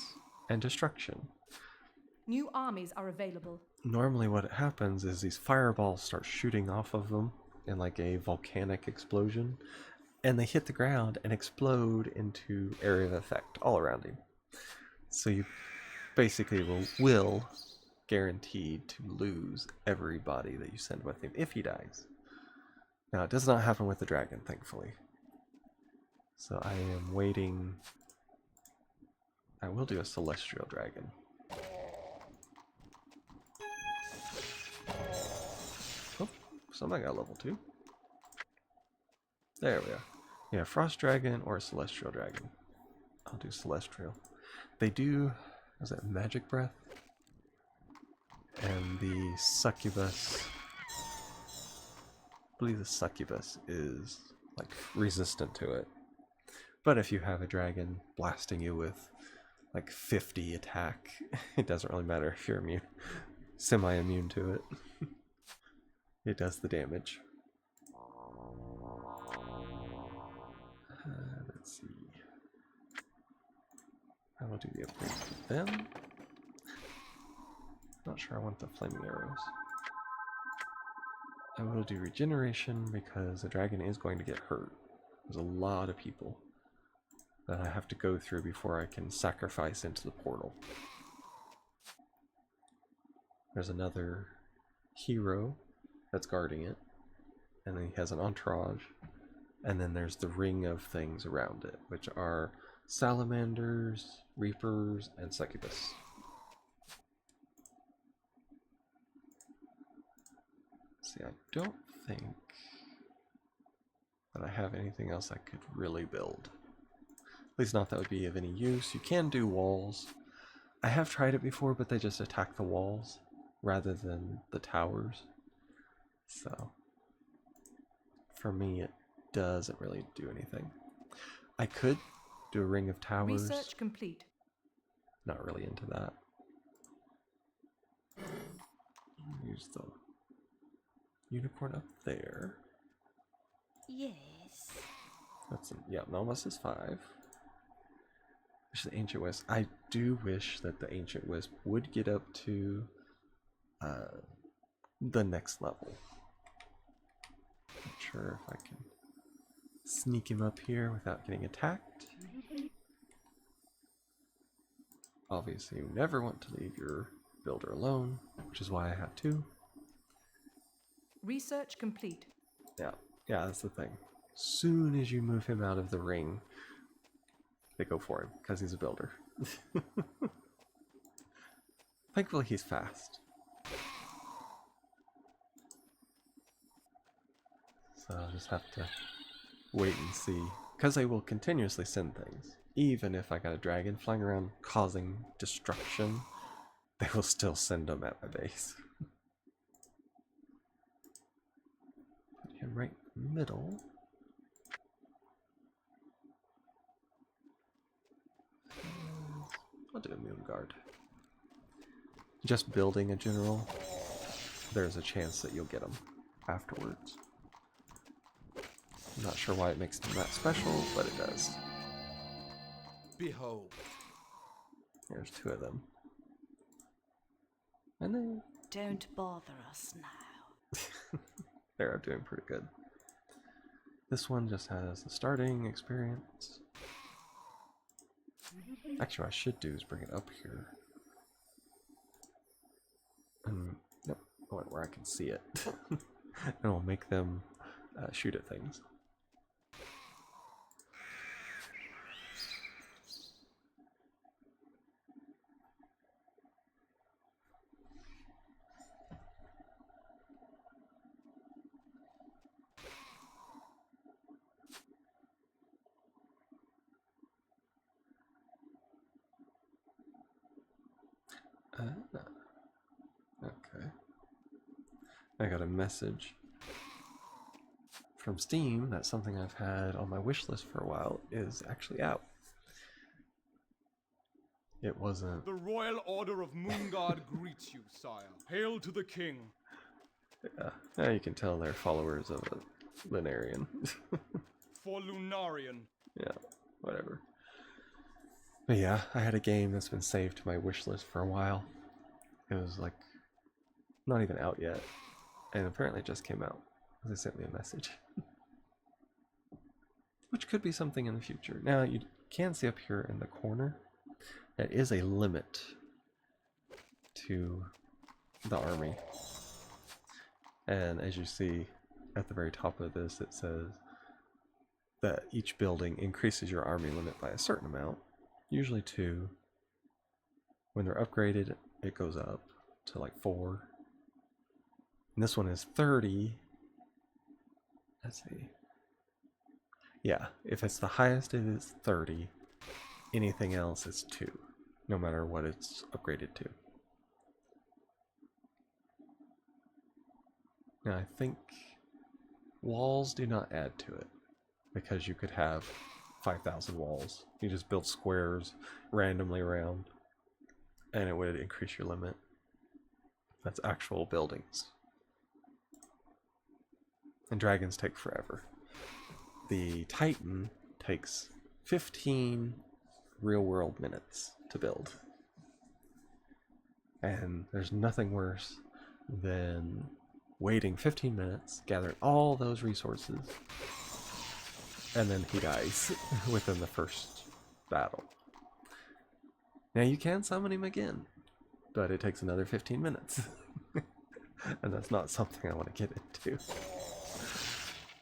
B: and destruction.
F: New armies are available.
B: Normally what happens is these fireballs start shooting off of them in like a volcanic explosion, and they hit the ground and explode into area of effect all around him. So you basically will guaranteed to lose everybody that you send with him if he dies. Now it does not happen with the dragon, thankfully. So I am waiting. I will do a celestial dragon. Oh, somebody got level 2. There we are. Yeah, frost dragon or a celestial dragon. I'll do celestial. They do, is that magic breath? And the succubus, I believe the succubus is like resistant to it. But if you have a dragon blasting you with like 50 attack, it doesn't really matter if you're immune, semi-immune to it. It does the damage. Let's see. I will do the upgrade for them. Not sure I want the flaming arrows. I will do regeneration because the dragon is going to get hurt. There's a lot of people that I have to go through before I can sacrifice into the portal. There's another hero that's guarding it, and then he has an entourage, and then there's the ring of things around it, which are salamanders, reapers, and succubus. See, I don't think that I have anything else I could really build. At least not that would be of any use. You can do walls, I have tried it before, but they just attack the walls rather than the towers. So, for me, it doesn't really do anything. I could do a ring of towers.
F: Research complete.
B: Not really into that. Use the unicorn up there.
H: Yes.
B: That's yeah, Melmus is 5. Which is the Ancient Wisp. I do wish that the Ancient Wisp would get up to the next level. Not sure if I can sneak him up here without getting attacked. Obviously, you never want to leave your builder alone, which is why I have 2.
F: Research complete.
B: Yeah, that's the thing. Soon as you move him out of the ring, they go for him, because he's a builder. Thankfully, he's fast. So I'll just have to wait and see. Because they will continuously send things. Even if I got a dragon flying around causing destruction, they will still send them at my base. Put him right in the middle. I'll do a moon guard. Just building a general, there's a chance that you'll get them afterwards. I'm not sure why it makes them that special, but it does.
C: Behold.
B: There's 2 of them. And then
H: Don't bother us now.
B: they're doing pretty good. This one just has the starting experience. Actually, what I should do is bring it up here. Nope, I went where I can see it. And we'll make them shoot at things. Okay. I got a message from Steam that something I've had on my wish list for a while is actually out. It wasn't.
I: The Royal Order of Moonguard greets you, sire. Hail to the king.
B: Yeah, you can tell they're followers of a Lunarian.
I: For Lunarian.
B: Yeah, whatever. But yeah, I had a game that's been saved to my wish list for a while. It was like not even out yet, and apparently it just came out. They sent me a message, which could be something in the future. Now you can see up here in the corner, there is a limit to the army, and as you see at the very top of this, it says that each building increases your army limit by a certain amount, usually 2. When they're upgraded, it goes up to like 4. And this one is 30. Let's see. Yeah, if it's the highest, it is 30. Anything else is 2, no matter what it's upgraded to. Now, I think walls do not add to it, because you could have 5,000 walls. You just build squares randomly around, and it would increase your limit. That's actual buildings. And dragons take forever. The Titan takes 15 real-world minutes to build. And there's nothing worse than waiting 15 minutes, gathering all those resources, and then he dies within the first battle. Now you can summon him again, but it takes another 15 minutes. And that's not something I want to get into.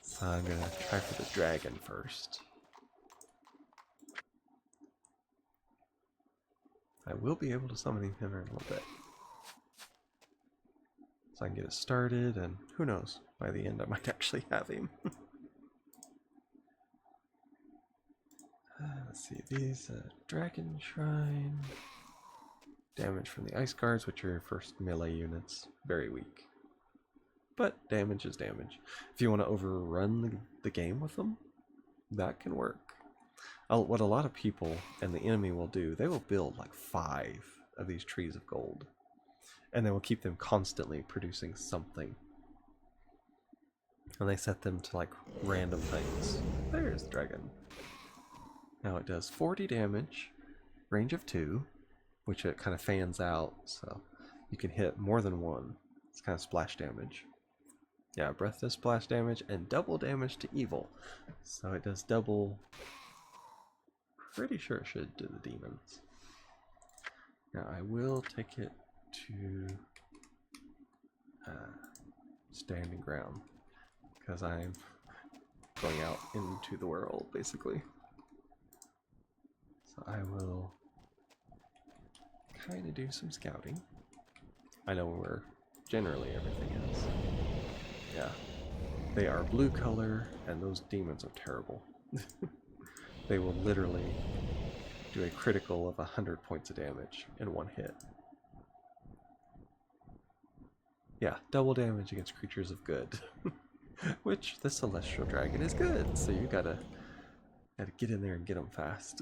B: So I'm going to try for the dragon first. I will be able to summon him in a little bit. So I can get it started, and who knows, by the end I might actually have him. Let's see, these dragon shrine. Damage from the ice guards, which are your first melee units. Very weak. But damage is damage. If you want to overrun the game with them, that can work. What a lot of people and the enemy will do, they will build like 5 of these trees of gold. And they will keep them constantly producing something. And they set them to like random things. There's the dragon. Now it does 40 damage, range of 2, which it kind of fans out, so you can hit more than one. It's kind of splash damage. Yeah, breath does splash damage and double damage to evil. So it does double. Pretty sure it should do the demons. Now I will take it to standing ground because I'm going out into the world basically. So I will kind of do some scouting. I know where generally everything is. Yeah, they are blue color, and those demons are terrible. They will literally do a critical of 100 points of damage in one hit. Yeah, double damage against creatures of good. Which the Celestial Dragon is good, so you gotta get in there and get them fast.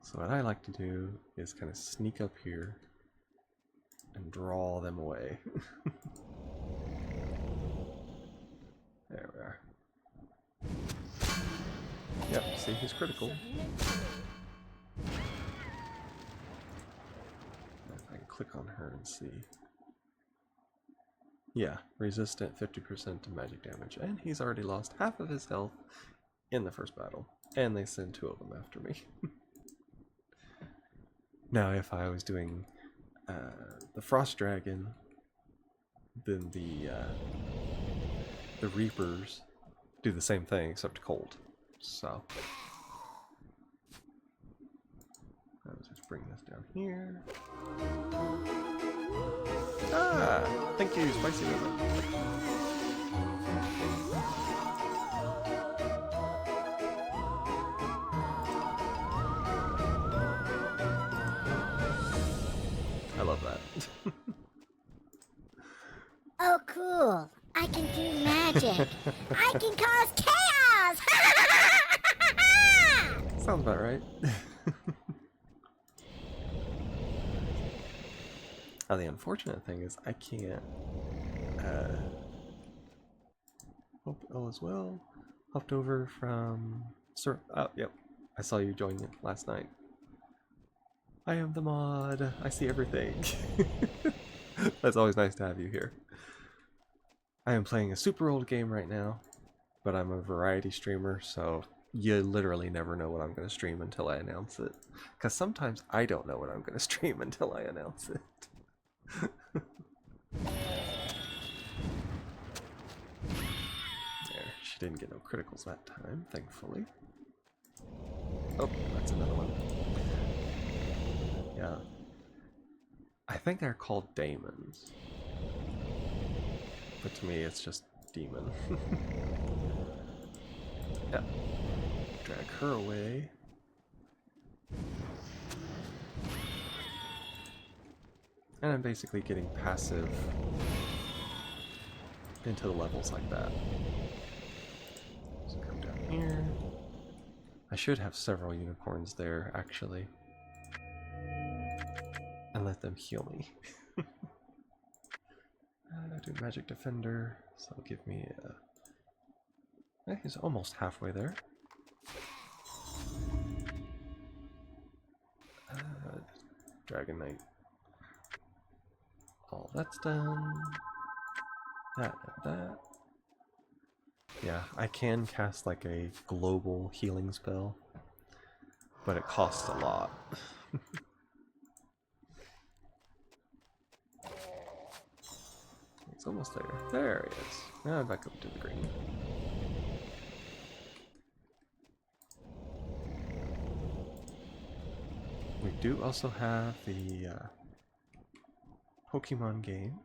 B: So what I like to do is kind of sneak up here and draw them away. There we are. Yep, see, he's critical. If I can click on her and see. Yeah, resistant 50% to magic damage. And he's already lost half of his health in the first battle. And they send 2 of them after me. Now, if I was doing the Frost Dragon, then the Reapers do the same thing except cold. So let's just bring this down here. Ah, thank you, Spicy Ribbon. I love that.
D: Oh, cool. I can do magic. I can cause chaos!
B: Sounds about right. Now, the unfortunate thing is I can't hope all is well. Hopped over from oh, yep. I saw you join it last night. I am the mod. I see everything. That's always nice to have you here. I am playing a super old game right now, but I'm a variety streamer, so you literally never know what I'm going to stream until I announce it. Because sometimes I don't know what I'm going to stream until I announce it. There, she didn't get no criticals that time, thankfully. Oh, that's another one. Yeah. I think they're called daemons. But to me, it's just demon. Yeah. Drag her away. And I'm basically getting passive into the levels like that. So come down here. I should have several unicorns there, actually. And let them heal me. I do Magic Defender, so it'll give me a... he's almost halfway there. Dragon Knight. All that's done. That and that. Yeah, I can cast like a global healing spell, but it costs a lot. It's almost there. There he is. Now I'm back up to the green. We do also have the Pokemon game.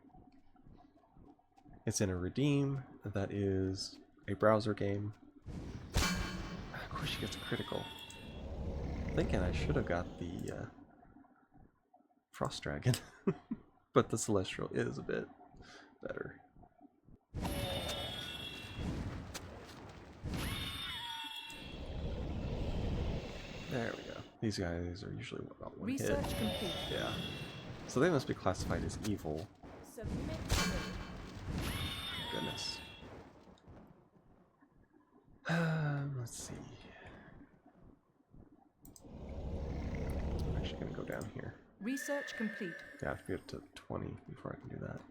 B: It's in a redeem that is a browser game. Of course she gets a critical. thinking I should have got the Frost Dragon, but the Celestial is a bit better. There we go. These guys are usually about one hit.
F: Research complete.
B: Yeah. So they must be classified as evil.
G: Submit.
B: Goodness. Let's see. I'm actually going to go down here.
F: Research complete.
B: Yeah, I have to get to 20 before I can do that.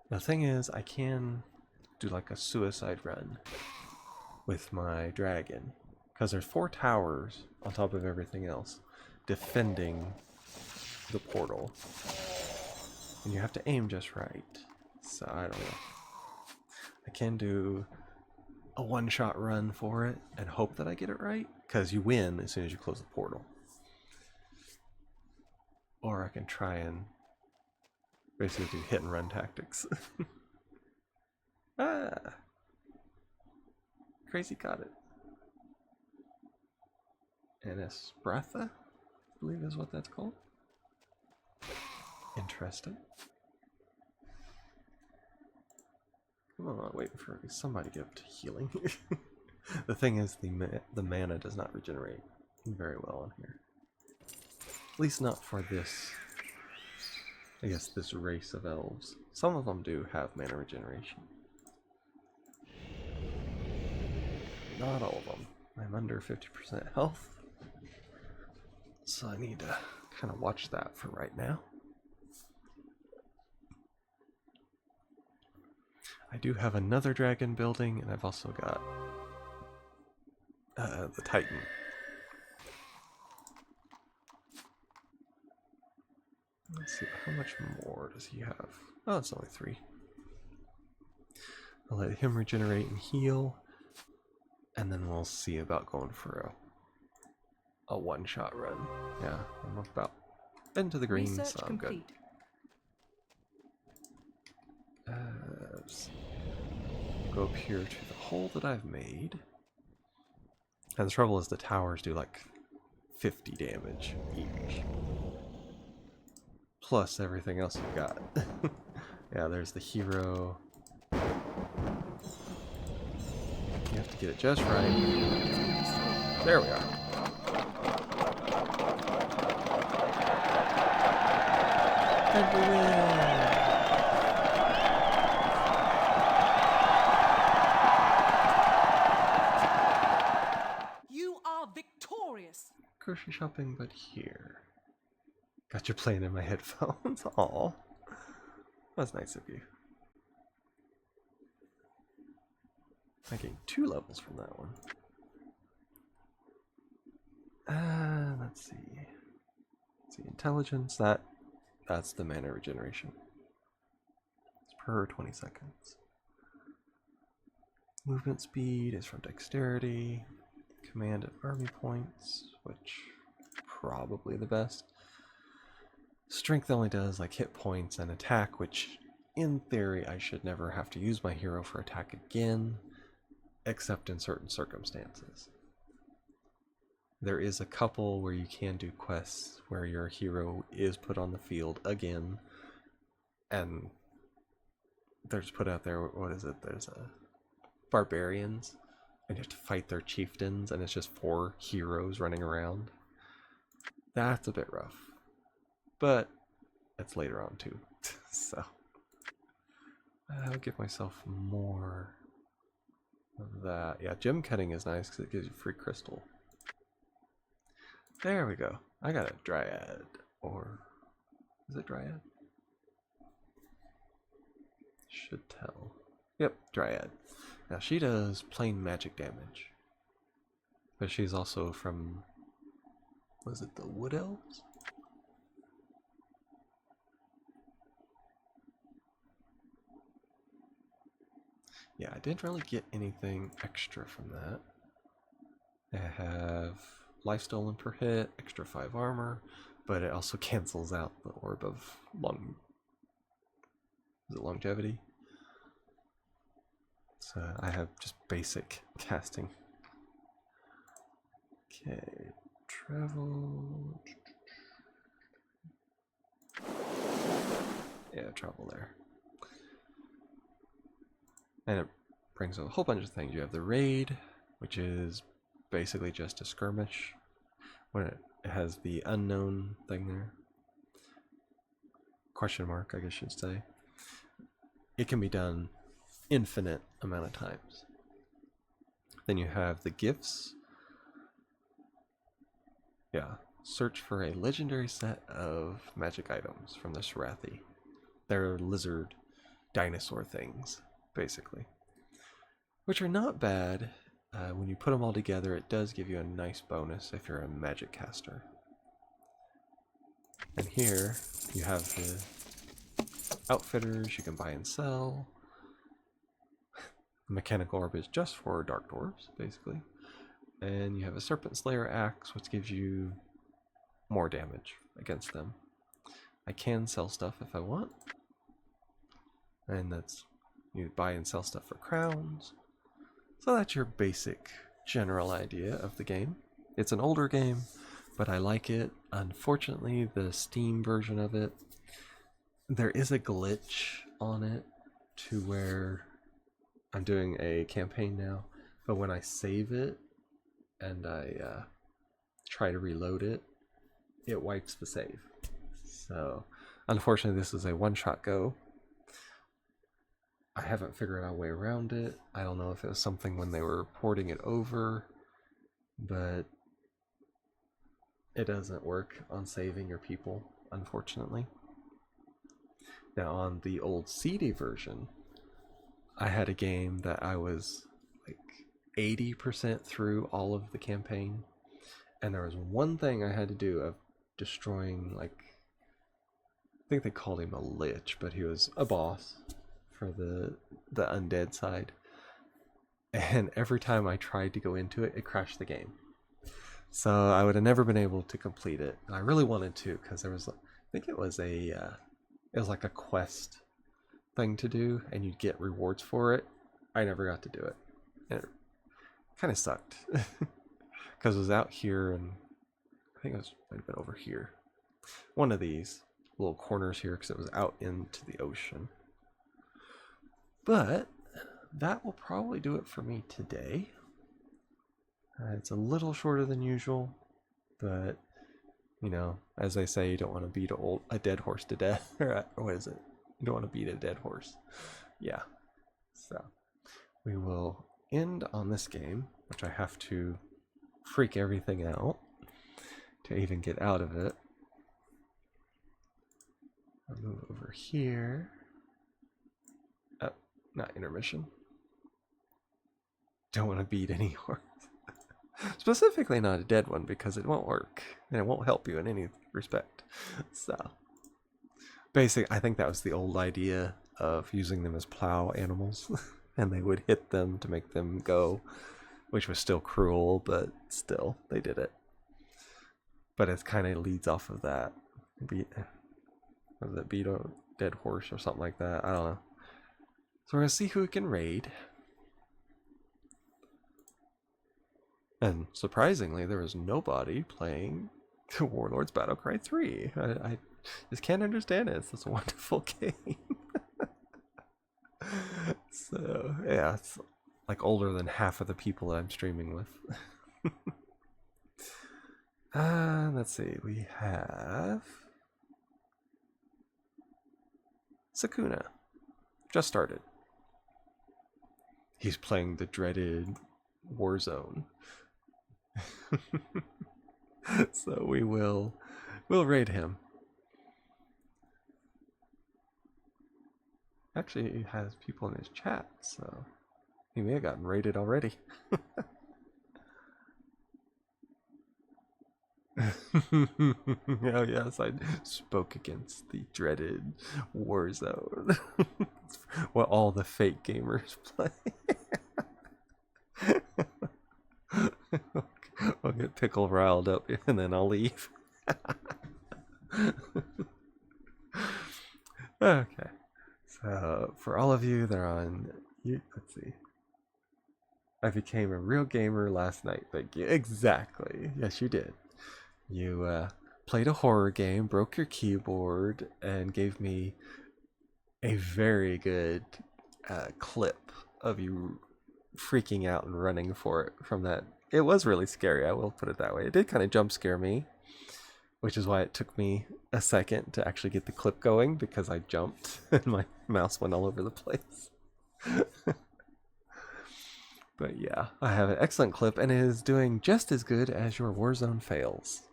B: The thing is, I can do like a suicide run with my dragon. Because there's 4 towers on top of everything else defending the portal. And you have to aim just right. So, I don't know. I can do a one-shot run for it and hope that I get it right. Because you win as soon as you close the portal. Or I can try and basically do hit-and-run tactics. Ah! Crazy got it. Anisbratha, I believe is what that's called. Interesting. Come on, waiting for somebody to get to healing. The thing is, the mana does not regenerate very well on here. At least not for this, I guess, this race of elves. Some of them do have mana regeneration. Not all of them. I'm under 50% health. So I need to kind of watch that for right now. I do have another dragon building, and I've also got the Titan. Let's see, how much more does he have? Oh, it's only 3. I'll let him regenerate and heal, and then we'll see about going for a one-shot run. Yeah, I'm about into the green,
F: Research
B: so I'm
F: complete.
B: good. Let's go up here to the hole that I've made. And the trouble is the towers do like 50 damage each. Plus everything else you've got. Yeah, there's the hero. You have to get it just right. There we are. And we win!
F: You are victorious.
B: Grocery shopping, but here. Got you playing in my headphones. Aw. That's nice of you. I gained 2 levels from that one. Let's see. Let's see, intelligence, that's the mana regeneration. It's per 20 seconds. Movement speed is from dexterity. Command and army points, which probably the best. Strength only does like hit points and attack, which in theory I should never have to use my hero for attack again, except in certain circumstances. There is a couple where you can do quests where your hero is put on the field again, and there's put out there, what is it, there's barbarians, and you have to fight their chieftains, and it's just 4 heroes running around. That's a bit rough. But it's later on too. So I'll give myself more of that. Yeah, gem cutting is nice because it gives you free crystal. There we go. I got a dryad. Or is it dryad? Should tell. Yep, dryad. Now she does plain magic damage. But she's also from, was it the Wood Elves? Yeah, I didn't really get anything extra from that. I have life stolen per hit, extra 5 armor, but it also cancels out the orb of longevity. So I have just basic casting. Okay, travel. Yeah, travel there. And it brings a whole bunch of things. You have the raid, which is basically just a skirmish. When it has the unknown thing there. Question mark, I guess you should say. It can be done infinite amount of times. Then you have the gifts. Yeah. Search for a legendary set of magic items from the Sharathi. They're lizard dinosaur things, basically. Which are not bad. When you put them all together, it does give you a nice bonus if you're a magic caster. And here, you have the outfitters you can buy and sell. The mechanical orb is just for dark dwarves, basically. And you have a Serpent Slayer axe, which gives you more damage against them. I can sell stuff if I want. And that's, you buy and sell stuff for crowns. So that's your basic general idea of the game. It's an older game, but I like it. Unfortunately, the Steam version of it, there is a glitch on it to where I'm doing a campaign now, but when I save it and I try to reload it, it wipes the save. So unfortunately, this is a one-shot go. I haven't figured out a way around it. I don't know if it was something when they were porting it over, but it doesn't work on saving your people, unfortunately. Now on the old CD version, I had a game that I was like 80% through all of the campaign, and there was one thing I had to do of destroying, like, I think they called him a lich, but he was a boss for the undead side. And every time I tried to go into it, it crashed the game. So I would have never been able to complete it. And I really wanted to, because there was, I think it was like a quest thing to do, and you'd get rewards for it. I never got to do it. And it kind of sucked. Because it was out here, and I think it might have been over here. One of these little corners here, because it was out into the ocean. But that will probably do it for me today. It's a little shorter than usual, but, you know, as they say, you don't want to beat a dead horse to death. Or what is it? You don't want to beat a dead horse. Yeah. So we will end on this game, which I have to freak everything out to even get out of it. I'll move over here. Oh, not intermission. Don't want to beat any horse. Specifically not a dead one, because it won't work and it won't help you in any respect. So basically, I think that was the old idea of using them as plow animals and they would hit them to make them go, which was still cruel, but still they did it. But it kind of leads off of that. Beat a dead horse or something like that. I don't know. So we're gonna see who can raid. And surprisingly, there was nobody playing Warlords Battlecry 3. I just can't understand it. It's such a wonderful game. So, yeah, it's like older than half of the people that I'm streaming with. Let's see. We have Sakuna. Just started. He's playing the dreaded Warzone. So we'll raid him. Actually, he has people in his chat, so he may have gotten raided already. Oh yes, I spoke against the dreaded Warzone. What all the fake gamers play. I'll get Pickle riled up and then I'll leave. Okay. So for all of you that are on, let's see, I became a real gamer last night. Thank you. Exactly. Yes, you did. You played a horror game, broke your keyboard, and gave me a very good clip of you freaking out and running for it from that. It was really scary, I will put it that way. It did kind of jump scare me, which is why it took me a second to actually get the clip going, because I jumped and my mouse went all over the place. But yeah, I have an excellent clip, and it is doing just as good as your Warzone fails,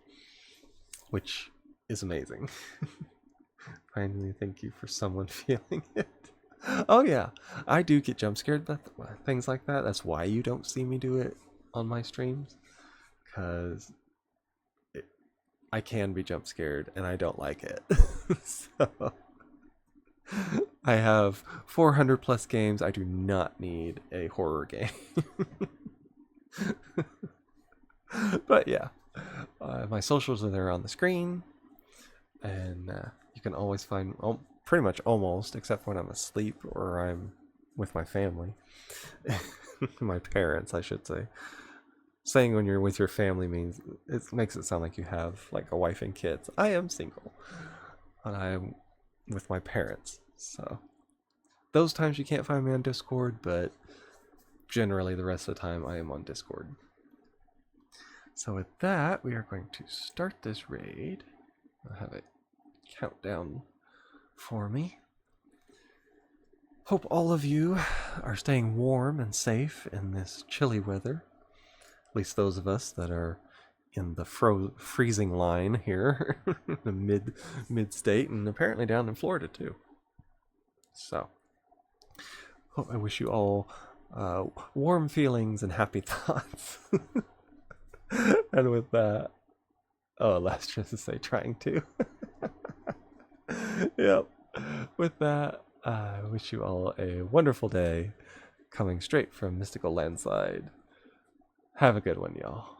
B: which is amazing. Finally, thank you for someone feeling it. Oh yeah, I do get jump scared by things like that. That's why you don't see me do it on my streams, because I can be jump scared and I don't like it. So I have 400 plus games. I do not need a horror game. But yeah, my socials are there on the screen, and you can always find pretty much almost, except when I'm asleep or I'm with my family. My parents, I should say. Saying when you're with your family means it makes it sound like you have like a wife and kids. I am single, and I'm with my parents. So those times you can't find me on Discord, but generally the rest of the time I am on Discord. So with that, we are going to start this raid. I'll have it countdown for me. Hope all of you are staying warm and safe in this chilly weather. At least those of us that are in the freezing line here, the mid state, and apparently down in Florida too. So, hope I wish you all warm feelings and happy thoughts. And with that, last chance to say trying to. Yep. With that, I wish you all a wonderful day, coming straight from MysticalLandSlide. Have a good one, y'all.